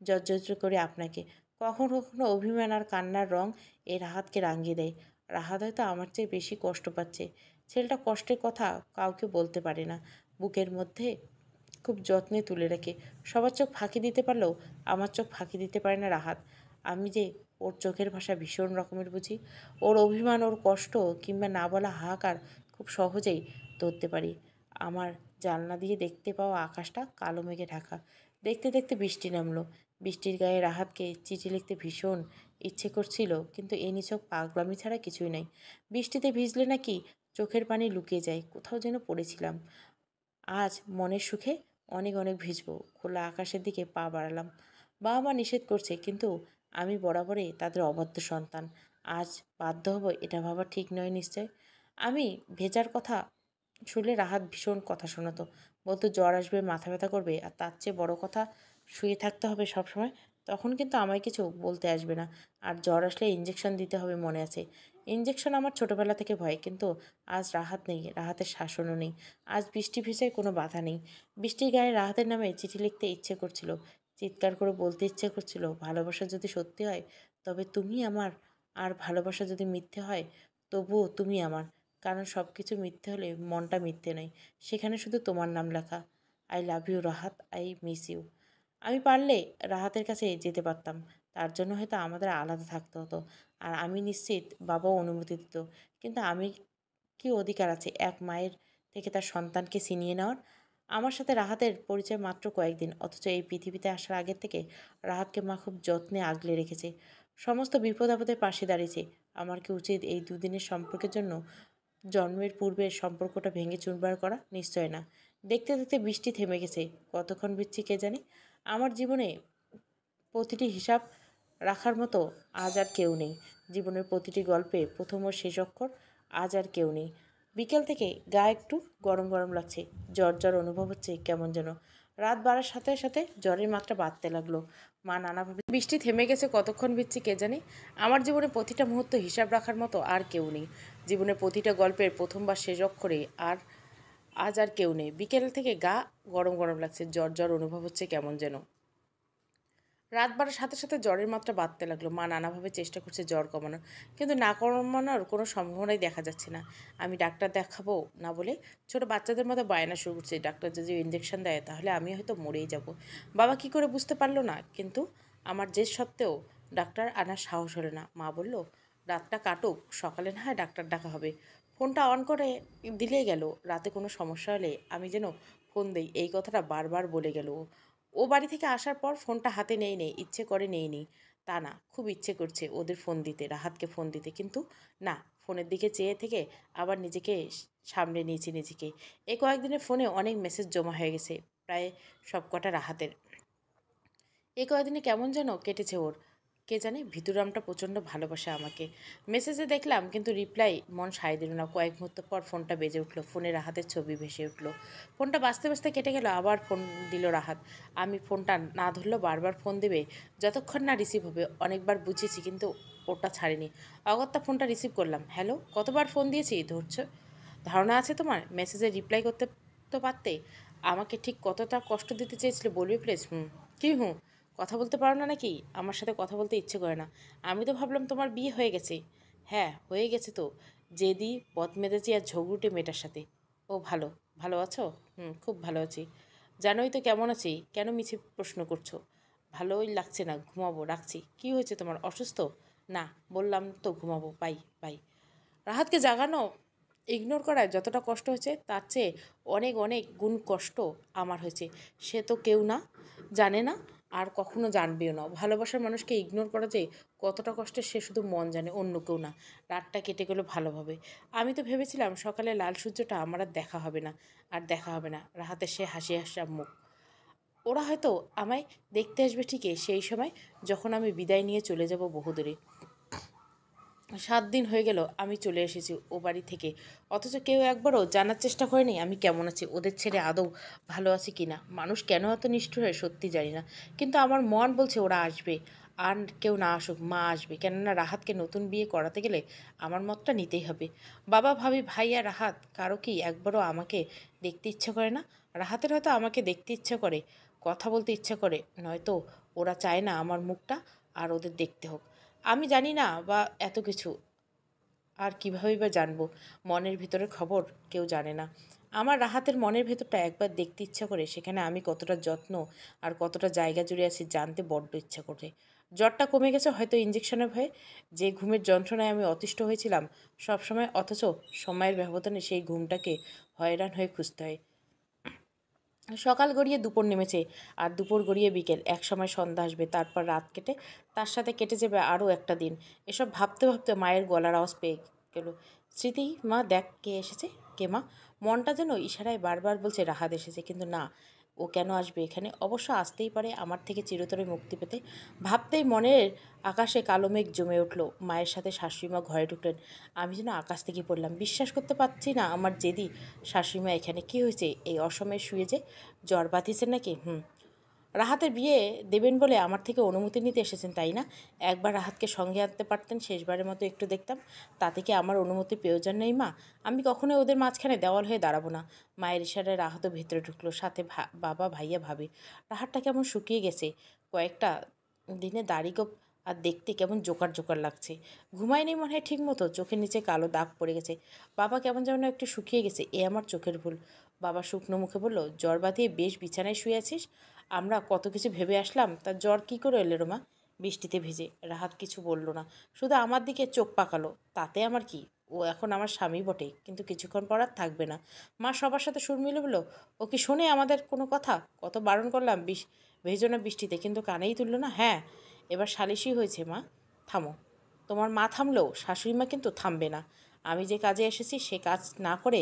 জর্জরিত করে আপনাকে। কখনো কখনো অভিমান আর কান্নার রং এই রাহাতকে রাঙিয়ে দেয়। রাহাত হয়তো আমার চেয়ে বেশি কষ্ট পাচ্ছে। ছেলেটা কষ্টের কথা কাউকে বলতে পারে না, বুকের মধ্যে খুব যত্নে তুলে রাখে। সবার চোখ ফাঁকি দিতে পারলেও আমার চোখ ফাঁকি দিতে পারে না রাহাত। আমি যে ওর চোখের ভাষা ভীষণ রকমের বুঝি। ওর অভিমান, ওর কষ্ট কিংবা না বলা হাহাকার খুব সহজেই ধরতে পারি। আমার জানলা দিয়ে দেখতে পাওয়া আকাশটা কালো মেঘে ঢাকা। দেখতে দেখতে বৃষ্টি নামলো। বৃষ্টির গায়ে রাহাতকে চিঠি লিখতে ভীষণ ইচ্ছে করছিল, কিন্তু এ নিছক পাগলামি ছাড়া কিছুই নাই। বৃষ্টিতে ভিজলে নাকি চোখের পানি লুকিয়ে যায়, কোথাও যেন পড়েছিলাম। আজ মনের সুখে অনেক অনেক ভিজবো। খোলা আকাশের দিকে পা বাড়ালাম। বাবা মা নিষেধ করছে, কিন্তু আমি বরাবরই তাদের অবাধ্য সন্তান। আজ বাধ্য হব এটা ভাবা ঠিক নয় নিশ্চয়। আমি ভেজার কথা শুনলে রাহাত ভীষণ কথা শোনাতো। বলতো জ্বর আসবে, মাথা ব্যথা করবে, আর তার চেয়ে বড় কথা শুয়ে থাকতে হবে সবসময়। তখন কিন্তু আমায় কিছু বলতে আসবে না। আর জ্বর আসলে ইঞ্জেকশন দিতে হবে মনে আছে। ইঞ্জেকশন আমার ছোটবেলা থেকে ভয়, কিন্তু আজ রাহাত নেই, রাহাতের শাসনও নেই। আজ বৃষ্টি ভিজায় কোনো বাধা নেই। বৃষ্টির গায়ে রাহাতের নামে চিঠি লিখতে ইচ্ছে করছিল, চিৎকার করে বলতে ইচ্ছে করছিল, ভালোবাসা যদি সত্যি হয় তবে তুমি আমার, আর ভালোবাসা যদি মিথ্যে হয় তবুও তুমি আমার। কারণ সব কিছু মিথ্যে হলে মনটা মিথ্যে নয়, সেখানে শুধু তোমার নাম লেখা। I love you Rahat, I miss you. আমি পারলে রাহাতের কাছে যেতে পারতাম, তার জন্য হয়তো আমাদের আলাদা থাকতে হতো। আর আমি নিশ্চিত বাবাও অনুমতি দিত। কিন্তু আমি কি অধিকার আছে এক মায়ের থেকে তার সন্তানকে ছিনিয়ে নেওয়ার? আমার সাথে রাহাতের পরিচয় মাত্র কয়েকদিন, অথচ এই পৃথিবীতে আসার আগের থেকে রাহাতকে মা খুব যত্নে আগলে রেখেছে, সমস্ত বিপদ আপদে পাশে দাঁড়িয়েছে। আমার কি উচিত এই দুদিনের সম্পর্কের জন্য জন্মের পূর্বের সম্পর্কটা ভেঙে চুরমার করা? নিশ্চয় না। দেখতে দেখতে বৃষ্টি থেমে গেছে। কতক্ষণ বৃষ্টি কে জানে। আমার জীবনে প্রতিটি হিসাব রাখার মতো আজ আর কেউ নেই। জীবনের প্রতিটি গল্পে প্রথম ও শেষ অক্ষর আজ আর কেউ নেই। বিকেল থেকে গা একটু গরম গরম লাগছে, জ্বর জ্বর অনুভব হচ্ছে কেমন যেন। রাত বাড়ার সাথে সাথে জ্বরের মাত্রা বাড়তে লাগলো। মা নানাভাবে বৃষ্টি থেমে গেছে, কতক্ষণ ভিজছি কে জানে। আমার জীবনে প্রতিটা মুহূর্ত হিসাব রাখার মতো আর কেউ নেই। জীবনের প্রতিটা গল্পের প্রথম বা শেষ অক্ষরে আর আজ আর কেউ নেই। বিকেল থেকে গা গরম গরম লাগছে, জ্বর জ্বর অনুভব হচ্ছে কেমন যেন। রাত বাড়ার সাথে সাথে জ্বরের মাত্রা বাড়তে লাগলো। মা নানাভাবে চেষ্টা করছে জ্বর কমানোর, কিন্তু না কমানোর কোনো সম্ভাবনাই দেখা যাচ্ছে না। আমি ডাক্তার দেখাবো না বলে ছোট বাচ্চাদের মতো বায়না শুরু করছে। ডাক্তার যদি ইঞ্জেকশন দেয় তাহলে আমি হয়তো মরেই যাব। বাবা কি করে বুঝতে পারলো না, কিন্তু আমার জেদ সত্ত্বেও ডাক্তার আনার সাহস হলো না। মা বলল, রাতটা কাটুক, সকালে না হয় ডাক্তার ডাকা হবে। ফোনটা অন করে দিলেই গেল। রাতে কোনো সমস্যা হলে আমি যেন ফোন দেই, এই কথাটা বারবার বলে গেল ও। ও বাড়ি থেকে আসার পর ফোনটা হাতে নেই ইচ্ছে করে নেই তা না, খুব ইচ্ছে করছে ওদের ফোন দিতে, রাহাতকে ফোন দিতে, কিন্তু না, ফোনের দিকে চেয়ে থেকে আবার নিজেকে সামলে নিয়েছি নিজেকে। এই কয়েকদিনে ফোনে অনেক মেসেজ জমা হয়ে গেছে, প্রায় সব কটা রাহাতের। এই কয়েকদিনে কেমন যেন কেটেছে ওর, কে জানে। ভিতরামটা প্রচণ্ড ভালোবাসে আমাকে। মেসেজে দেখলাম, কিন্তু রিপ্লাই মন সায় দিল না। কয়েক মুহূর্ত পর ফোনটা বেজে উঠলো, ফোনে রাহাতের ছবি ভেসে উঠলো। ফোনটা বাজতে বাজতে কেটে গেল, আবার ফোন দিল রাহাত। আমি ফোনটা না ধরলেও বারবার ফোন দেবে, যতক্ষণ না রিসিভ হবে। অনেকবার বুঝেছি, কিন্তু ওটা ছাড়েনি। অগত্যা ফোনটা রিসিভ করলাম। হ্যালো, কতবার ফোন দিয়েছি ধরছো? ধারণা আছে তোমার? মেসেজে রিপ্লাই করতে তো পারতে। আমাকে ঠিক কতটা কষ্ট দিতে চেয়েছিলে বলবে প্লিজ? কি কথা বলতে পারো না নাকি? আমার সাথে কথা বলতে ইচ্ছে করে না? আমি তো ভাবলাম তোমার বিয়ে হয়ে গেছে। হ্যাঁ, হয়ে গেছে তো। জেদি বদমেজাজি আর ঝগড়ুটে মেয়েটার সাথে। ও ভালো। ভালো আছো? খুব ভালো আছি। জানোই তো কেমন আছি। কেন মিছে প্রশ্ন করছো? ভালোই লাগছে না, ঘুমাবো, রাখছি। কি হয়েছে তোমার, অসুস্থ? না, বললাম তো ঘুমাবো, বাই বাই। রাহাতকে জাগানো ইগনোর করায় যতটা কষ্ট হয়েছে তার চেয়ে অনেক অনেক গুণ কষ্ট আমার হয়েছে। সে তো কেউ না, জানে না, আর কখনো জানবেও না। ভালোবাসার মানুষকে ইগনোর করা যে কতটা কষ্টের সে শুধু মন জানে, অন্য কেউ না। রাতটা কেটে গেল ভালোভাবে। আমি তো ভেবেছিলাম সকালে লাল সূর্যটা আমার আর দেখা হবে না, আর দেখা হবে না। রাহাতের সে হাসি হাসা মুখ। ওরা হয়তো আমায় দেখতে আসবে ঠিকই সেই সময়, যখন আমি বিদায় নিয়ে চলে যাব বহুদূরে। 7 দিন হয়ে গেল আমি চলে এসেছি ও বাড়ি থেকে, অথচ কেউ একবারও জানার চেষ্টা করেনি আমি কেমন আছি, ওদের ছেড়ে আদৌ ভালো আছি কি না। মানুষ কেন এত নিষ্ঠুর হয় সত্যি জানি না, কিন্তু আমার মন বলছে ওরা আসবে। আর কেউ না আসুক, মা আসবে। কেননা রাহাতকে নতুন বিয়ে করাতে গেলে আমার মতটা নিতেই হবে। বাবা, ভাবি, ভাই আর রাহাত কারো কি একবারও আমাকে দেখতে ইচ্ছে করে না? রাহাতের হয়তো আমাকে দেখতে ইচ্ছে করে, কথা বলতে ইচ্ছে করে, নয়তো ওরা চায় না আমার মুখটা আর ওদের দেখতে হোক। আমি জানি না বা এত কিছু, আর কীভাবেই বা জানবো? মনের ভিতরের খবর কেউ জানে না। আমার রাহাতের মনের ভেতরটা একবার দেখতে ইচ্ছা করে, সেখানে আমি কতটা যত্ন আর কতটা জায়গা জুড়ে আছি জানতে বড্ড ইচ্ছা করে। জ্বরটা কমে গেছে হয়তো ইঞ্জেকশনের ভয়ে। যে ঘুমের যন্ত্রণায় আমি অতিষ্ঠ হয়েছিলাম সবসময়, অথচ সময়ের ব্যবধানে সেই ঘুমটাকে হয়রান হয়ে খুঁজতে হয়। সকাল গড়িয়ে দুপুর নেমেছে, আর দুপুর গড়িয়ে বিকেল। একসময় সন্ধ্যা আসবে, তারপর রাত কেটে তার সাথে কেটে যাবে আরও একটা দিন। এসব ভাবতে ভাবতে মায়ের গলার আওয়াজ পেয়ে গেল। স্মৃতি, মা দেখ কে এসেছে। কে মা? মনটা যেন ইশারায় বারবার বলছে রাহাত এসেছে, কিন্তু না, ও কেন আসবে এখানে? অবশ্য আসতেই পারে আমার থেকে চিরতরে মুক্তি পেতে। ভাবতেই মনের আকাশে কালো মেঘ জমে উঠল। মায়ের সাথে শাশুড়িমা ঘরে ঢুকলেন। আমি যেন আকাশ থেকে পড়লাম। বিশ্বাস করতে পারছি না আমার জেদি শাশুড়িমা এখানে। কী হয়েছে এই অসময়ে শুয়ে যে? জ্বর বাঁধিয়েছেন নাকি? রাহাতের বিয়ে দেবেন বলে আমার থেকে অনুমতি নিতে এসেছেন, তাই না? একবার রাহাতকে সঙ্গে আনতে পারতেন, শেষবারের মতো একটু দেখতাম। তাতে কি আমার অনুমতির প্রয়োজন নেই মা? আমি কখনোই ওদের মাঝখানে দেওয়াল হয়ে দাঁড়াবো না। মায়ের ইশারায় রাহাতও ভেতরে ঢুকলো, সাথে বাবা, ভাইয়া, ভাবি। রাহাতটা কেমন শুকিয়ে গেছে কয়েকটা দিনে, দাড়ি গোঁফ, আর দেখতে কেমন জোকার জোকার লাগছে। ঘুমায়নি মনে হয় ঠিক মতো, চোখের নিচে কালো দাগ পড়ে গেছে। বাবা কেমন যেন একটু শুকিয়ে গেছে, এ আমার চোখের ভুল। বাবা শুকনো মুখে বলল, জ্বর বাঁধিয়ে বেশ বিছানায় শুয়ে আছিস। আমরা কত কিছু ভেবে আসলাম, তার জ্বর কী করে এলো রে মা? বৃষ্টিতে ভিজে। রাহাত কিছু বলল না, শুধু আমার দিকে চোখ পাকালো। তাতে আমার কি? ও এখন আমার স্বামী বটে, কিন্তু কিছুক্ষণ পর আর থাকবে না। মা সবার সাথে সুর মিলে বলল, ও কি শোনে আমাদের কোনো কথা? কত বারণ করলাম ভেজো না বৃষ্টিতে, কিন্তু কানেই তুললো না। হ্যাঁ, এবার সালিশই হয়েছে মা। থামো। তোমার মা থামলেও শাশুড়ি মা কিন্তু থামবে না। আমি যে কাজে এসেছি সে কাজ না করে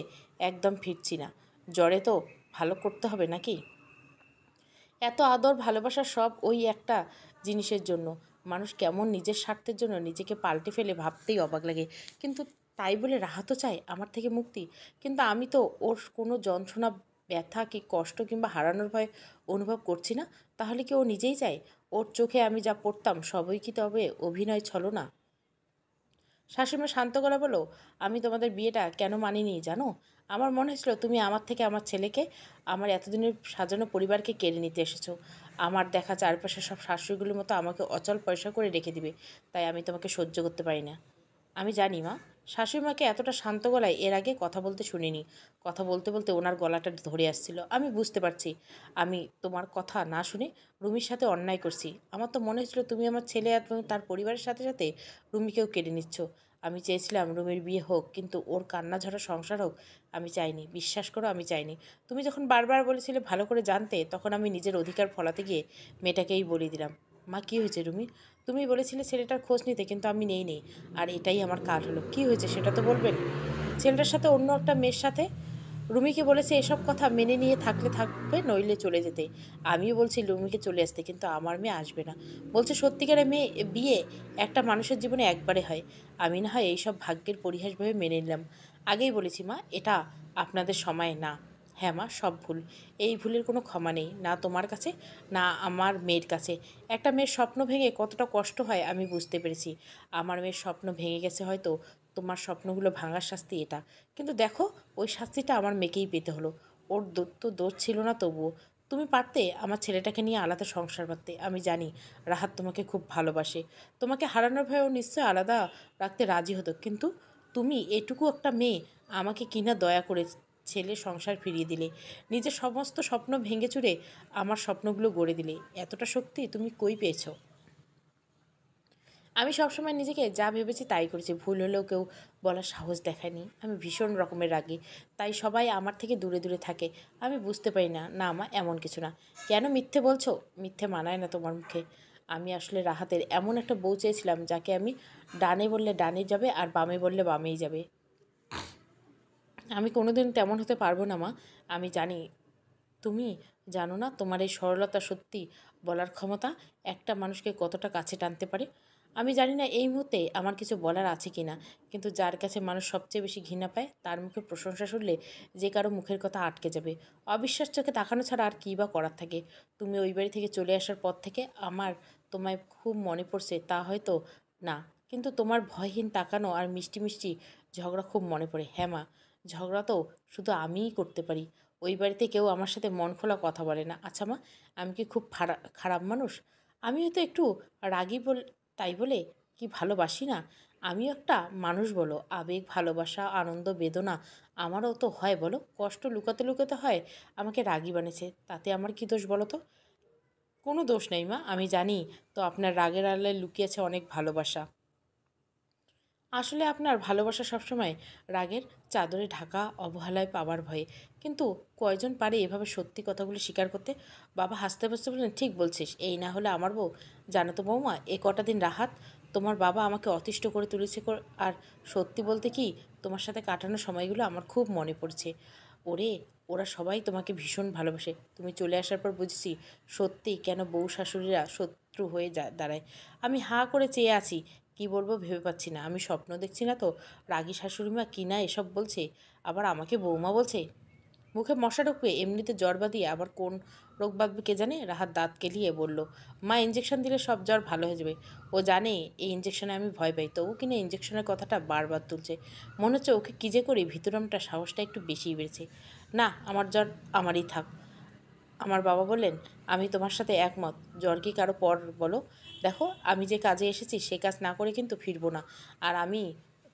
একদম ফিরছি না। জ্বরে তো ভালো করতে হবে নাকি? এত আদর ভালোবাসা সব ওই একটা জিনিসের জন্য। মানুষ কেমন নিজের স্বার্থের জন্য নিজেকে পাল্টে ফেলে ভাবতেই অবাক লাগে। কিন্তু তাই বলে রাহাতও চায় আমার থেকে মুক্তি, কিন্তু আমি তো ওর কোনো যন্ত্রণা, ব্যথা কি কষ্ট কিংবা হারানোর ভয় অনুভব করছি না। তাহলে কি ও নিজেই চায়? ওর চোখে আমি যা পড়তাম সবই কি তবে অভিনয় ছলনা? শাশুড়িমা শান্ত গলা বলল, আমি তোমাদের বিয়েটা কেন মানিনি জানো? আমার মনে হয়েছিল তুমি আমার থেকে আমার ছেলেকে, আমার এতদিনের সাজানো পরিবারকে কেড়ে নিতে এসেছো। আমার দেখা চারপাশে সব শাশুড়িগুলোর মতো আমাকে অচল পয়সা করে রেখে দিবে, তাই আমি তোমাকে সহ্য করতে পারি না। আমি জানি মা। শাশুড়িমাকে এতটা শান্ত গলায় এর আগে কথা বলতে শুনিনি। কথা বলতে বলতে ওনার গলাটা ধরে আসছিল। আমি বুঝতে পারছি আমি তোমার কথা না শুনে রুমির সাথে অন্যায় করছি। আমার তো মনে হচ্ছিল তুমি আমার ছেলে এবং তার পরিবারের সাথে সাথে রুমিকেও কেড়ে নিচ্ছ। আমি চেয়েছিলাম রুমির বিয়ে হোক, কিন্তু ওর কান্না ঝরা সংসার হোক আমি চাইনি। বিশ্বাস করো, আমি চাইনি। তুমি যখন বারবার বলেছিলে ভালো করে জানতে, তখন আমি নিজের অধিকার ফলাতে গিয়ে মেয়েটাকেই বলে দিলাম। মা, কী হয়েছে রুমি? তুমি বলেছিলে ছেলেটার খোঁজ নিতে, কিন্তু আমি নেই। আর এটাই আমার কাল হলো। কী হয়েছে সেটা তো বলবেন। ছেলেটার সাথে অন্য একটা মেয়ের সাথে। রুমিকে বলেছে এসব কথা মেনে নিয়ে থাকলে থাকবে, নইলে চলে যেতে। আমিও বলছি রুমিকে চলে আসতে, কিন্তু আমার মেয়ে আসবে না। বলছে সত্যিকারের মেয়ে বিয়ে একটা মানুষের জীবনে একবারে হয়। আমি না হয় এইসব ভাগ্যের পরিহাস ভেবে মেনে নিলাম। আগেই বলেছি মা, এটা আপনাদের সময় না। হ্যাঁ মা, সব ভুল। এই ভুলের কোনো ক্ষমা নেই, না তোমার কাছে না আমার মেয়ের কাছে। একটা মেয়ের স্বপ্ন ভেঙে কতটা কষ্ট হয় আমি বুঝতে পেরেছি। আমার মেয়ের স্বপ্ন ভেঙে গেছে হয়তো, তোমার স্বপ্নগুলো ভাঙার শাস্তি এটা। কিন্তু দেখো, ওই শাস্তিটা আমার মেয়েকেই পেতে হলো। ওর তো দোষ ছিল না তবুও। তুমি পারতে আমার ছেলেটাকে নিয়ে আলাদা সংসার করতে। আমি জানি রাহাত তোমাকে খুব ভালোবাসে। তোমাকে হারানোর ভয়েও নিশ্চয় আলাদা রাখতে রাজি হতো, কিন্তু তুমি এটুকু একটা মেয়ে আমাকে কিনা দয়া করে ছেলে সংসার ফিরিয়ে দিলে। নিজের সমস্ত স্বপ্ন ভেঙে চুরে আমার স্বপ্নগুলো গড়ে দিলে। এতটা শক্তি তুমি কই পেয়েছো? আমি সবসময় নিজেকে যা ভেবেছি তাই করেছি। ভুল হলেও কেউ বলার সাহস দেখায়নি। আমি ভীষণ রকমের রাগী, তাই সবাই আমার থেকে দূরে দূরে থাকে। আমি বুঝতে পারি না। না মা, এমন কিছু না। কেন মিথ্যে বলছো? মিথ্যে মানায় না তোমার মুখে। আমি আসলে রাহাতের এমন একটা বউ চেয়েছিলাম, যাকে আমি ডানে বললে ডানে যাবে আর বামে বললে বামেই যাবে। আমি কোনোদিন তেমন হতে পারবো না মা। আমি জানি তুমি জানো না তোমার এই সরলতা, সত্যি বলার ক্ষমতা একটা মানুষকে কতটা কাছে টানতে পারে। আমি জানি না এই মুহূর্তে আমার কিছু বলার আছে কি না, কিন্তু যার কাছে মানুষ সবচেয়ে বেশি ঘৃণা পায়, তার মুখে প্রশংসা শুনলে যে কারো মুখের কথা আটকে যাবে। অবিশ্বাস চোখে তাকানো ছাড়া আর কী বা করার থাকে। তুমি ওই বাড়ি থেকে চলে আসার পর থেকে আমার তোমায় খুব মনে পড়ছে, তা হয়তো না, কিন্তু তোমার ভয়হীন তাকানো আর মিষ্টি মিষ্টি ঝগড়া খুব মনে পড়ে। হ্যাঁ মা, ঝগড়া তো শুধু আমিই করতে পারি। ওই বাড়িতে কেউ আমার সাথে মন খোলা কথা বলে না। আচ্ছা মা, আমি কি খুব খারাপ মানুষ? আমি হয়তো একটু রাগী তাই বলে কি ভালোবাসি না? আমিও একটা মানুষ বলো। আবেগ, ভালোবাসা, আনন্দ, বেদনা আমারও তো হয় বলো। কষ্ট লুকাতে লুকাতে হয় আমাকে রাগী বানিয়েছে, তাতে আমার কি দোষ বলো তো? কোনো দোষ নেই মা। আমি জানি তো আপনার রাগের আড়ালে লুকিয়ে আছে অনেক ভালোবাসা। আসলে আপনার ভালোবাসা সবসময় রাগের চাদরে ঢাকা, অবহেলায় পাওয়ার ভয়ে। কিন্তু কয়জন পারে এভাবে সত্যি কথাগুলো স্বীকার করতে? বাবা হাসতে হাসতে বললেন, ঠিক বলছিস, এই না হলে আমার বউ। জানো তো বৌমা, এ কটা দিন রাহাত তোমার বাবা আমাকে অতিষ্ঠ করে তুলেছে। আর সত্যি বলতে কি, তোমার সাথে কাটানো সময়গুলো আমার খুব মনে পড়ছে। ওরে, ওরা সবাই তোমাকে ভীষণ ভালোবাসে। তুমি চলে আসার পর বুঝেছি সত্যি কেন বউ শাশুড়িরা শত্রু হয়ে দাঁড়ায়। আমি হাঁ করে চেয়ে আছি, কি বলবো ভেবে পাচ্ছি না। আমি স্বপ্ন দেখছি না তো? রাগী শাশুড়িমা কি না এসব বলছে, আবার আমাকে বৌমা বলছে। মুখে মশা ঢুকবে, এমনিতে জ্বর বাঁধিয়ে আবার কোন রোগ বাঁধবে কে জানে। রাহাত দাঁত কেলিয়ে বলল, মা, ইঞ্জেকশন দিলে সব জ্বর ভালো হয়ে যাবে। ও জানে এই ইঞ্জেকশনে আমি ভয় পাই, তবু কিনা ইঞ্জেকশনের কথাটা বারবার তুলছে। মনে হচ্ছে ওকে কী যে করি, ভিতরমটা সাহসটা একটু বেশিই বেড়েছে। না, আমার জ্বর আমারই থাক। আমার বাবা বললেন, আমি তোমার সাথে একমত। জ্বর কি কারো পর বলো? দেখো, আমি যে কাজে এসেছি সে কাজ না করে কিন্তু ফিরবো না। আর আমি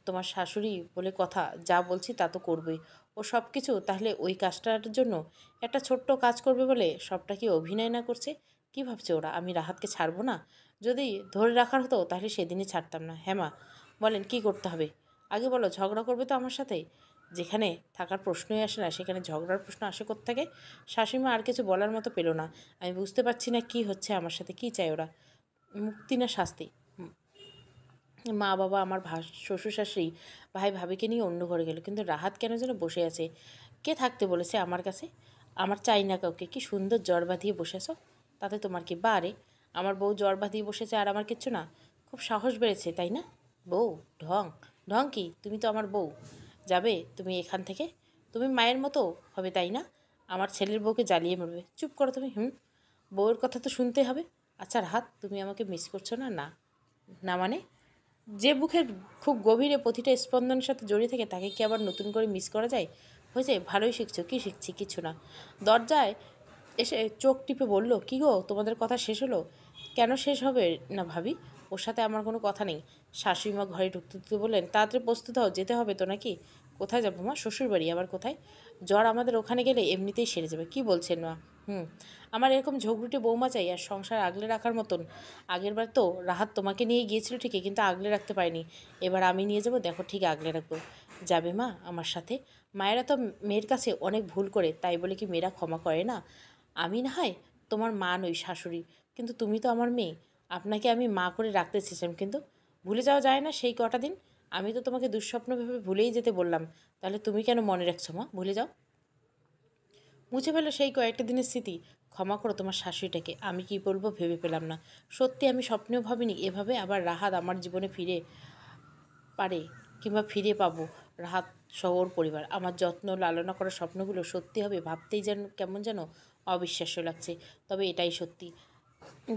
তোমার শাশুড়ি বলে কথা, যা বলছি তা তো করবই। ও সব কিছু তাহলে ওই কাজটার জন্য একটা ছোট্ট কাজ করবে বলে সবটা কি অভিনয় না করছে? কি ভাবছে ওরা আমি রাহাতকে ছাড়বো না? যদি ধরে রাখার হতো তাহলে সেদিনই ছাড়তাম না। হ্যাঁ মা, বলেন কি করতে হবে? আগে বলো, ঝগড়া করবে তো আমার সাথে? যেখানে থাকার প্রশ্নই আসে না সেখানে ঝগড়ার প্রশ্ন আসে কোত্থেকে? শাশুড়িমা আর কিছু বলার মতো পেল না। আমি বুঝতে পারছি না কি হচ্ছে আমার সাথে, কি চাই ওরা, মুক্তি না শাস্তি? মা বাবা, আমার শ্বশুর শাশুড়ি, ভাই ভাবিকে নিয়ে অন্য ঘরে গেল, কিন্তু রাহাত কেন যেন বসে আছে। কে থাকতে বলেছে আমার কাছে? আমার চাই না কাউকে। কি সুন্দর জ্বর বাঁধিয়ে বসেছ, তাতে তোমার কি? বারে, আমার বউ জ্বর বাঁধিয়ে বসেছে আর আমার কিচ্ছু না? খুব সাহস বেড়েছে তাই না? বউ ঢং। ঢং কি? তুমি তো আমার বউ, যাবে তুমি এখান থেকে? তুমি মায়ের মতো হবে তাই না? আমার ছেলের বউকে জ্বালিয়ে মারবে। চুপ করো তুমি। বউয়ের কথা তো শুনতে হবে। আচ্ছা রাহাত, তুমি আমাকে মিস করছো না? না। না মানে? যে বুকের খুব গভীরে প্রতিটা স্পন্দনের সাথে জড়িয়ে থাকে তাকে কি আবার নতুন করে মিস করা যায়? হয়েছে, ভালোই শিখছো। কি শিখছি? কিছু না। দরজায় এসে চোখ টিপে বলল, কী গো, তোমাদের কথা শেষ হলো? কেন শেষ হবে না ভাবি? ওর সাথে আমার কোনো কথা নেই। শাশুড়িমা ঘরে ঢুকতে ঢুকতে বললেন, তাড়াতাড়ি প্রস্তুত হও, যেতে হবে তো নাকি? কোথায় যাবো মা? শ্বশুরবাড়ি। আবার কোথায়? জ্বর আমাদের ওখানে গেলে এমনিতেই সেরে যাবে। কি বলছেন মা? আমার এরকম ঝগড়ুটে বৌমা চাই, আর সংসার আগলে রাখার মতন। আগেরবার তো রাহাত তোমাকে নিয়ে গিয়েছিল ঠিকই, কিন্তু আগলে রাখতে পারিনি। এবার আমি নিয়ে যাব, দেখো ঠিক আগলে রাখবো। যাবে মা আমার সাথে? মায়েরা তো মেয়ের কাছে অনেক ভুল করে, তাই বলে কি মেয়েরা ক্ষমা করে না? আমি না হয় তোমার মা নই, শাশুড়ি, কিন্তু তুমি তো আমার মেয়ে। আপনাকে আমি মা করে রাখতে চেয়েছিলাম, কিন্তু ভুলে যাওয়া যায় না সেই কটা দিন? আমি তো তোমাকে দুঃস্বপ্ন ভেবে ভুলেই যেতে বললাম, তাহলে তুমি কেন মনে রাখছো মা? ভুলে যাও, মুছে ফেলো সেই কয়েকটা দিনের স্মৃতি। ক্ষমা করো তোমার শাশুড়িটাকে। আমি কি বলবো ভেবে পেলাম না। সত্যি আমি স্বপ্নেও ভাবিনি এভাবে আবার রাহাত আমার জীবনে ফিরে পারে, কিংবা ফিরে পাবো রাহাত সহ ওর পরিবার। আমার যত্ন লালনা করার স্বপ্নগুলো সত্যি হবে ভাবতেই যেন কেমন যেন অবিশ্বাস্য লাগছে। তবে এটাই সত্যি।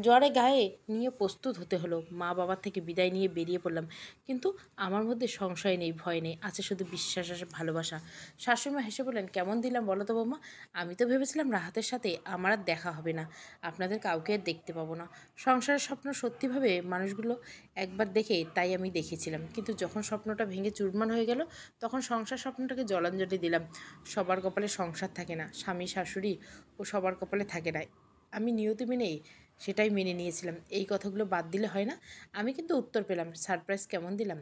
জ্বরে গায়ে নিয়ে প্রস্তুত হতে হলো। মা বাবার থেকে বিদায় নিয়ে বেরিয়ে পড়লাম। কিন্তু আমার মধ্যে সংশয় নেই, ভয় নেই, আছে শুধু বিশ্বাস আর ভালোবাসা। শাশুড়িমা হেসে বললেন, কেমন দিলাম বলো তো বৌমা? আমি তো ভেবেছিলাম রাহাতের সাথে আমার আর দেখা হবে না, আপনাদের কাউকে আর দেখতে পাবো না। সংসারের স্বপ্ন সত্যিভাবে মানুষগুলো একবার দেখে, তাই আমি দেখেছিলাম। কিন্তু যখন স্বপ্নটা ভেঙে চুরমার হয়ে গেল, তখন সংসার স্বপ্নটাকে জলাঞ্জলি দিলাম। সবার কপালে সংসার থাকে না, স্বামী শাশুড়ি ও সবার কপালে থাকে না। আমি নিয়তি মেনেই সেটাই মেনে নিয়েছিলাম। এই কথাগুলো বাদ দিলে হয় না? আমি কিন্তু উত্তর পেলাম। সারপ্রাইজ কেমন দিলাম?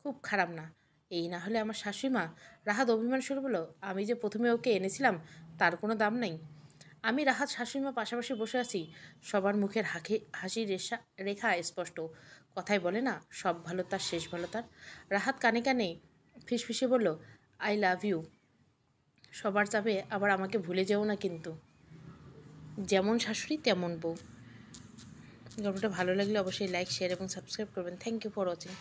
খুব খারাপ না? এই না হলে আমার শাশুড়িমা? রাহাত অভিমান শুরু হলো, আমি যে প্রথমে ওকে এনেছিলাম তার কোনো দাম নাই? আমি রাহাত শাশুড়িমা পাশাপাশি বসে আছি। সবার মুখের হাসির রেখা স্পষ্ট। কথায় বলে না, সব ভালো তার শেষ ভালো তার। রাহাত কানে কানে ফিসফিসে বলল, আই লাভ ইউ। সবার চাপে আবার আমাকে ভুলে যেও না কিন্তু। যেমন শাশুড়ি তেমন বউ। গল্পটা ভালো লাগলে অবশ্যই লাইক, শেয়ার এবং সাবস্ক্রাইব করবেন। Thank you for watching.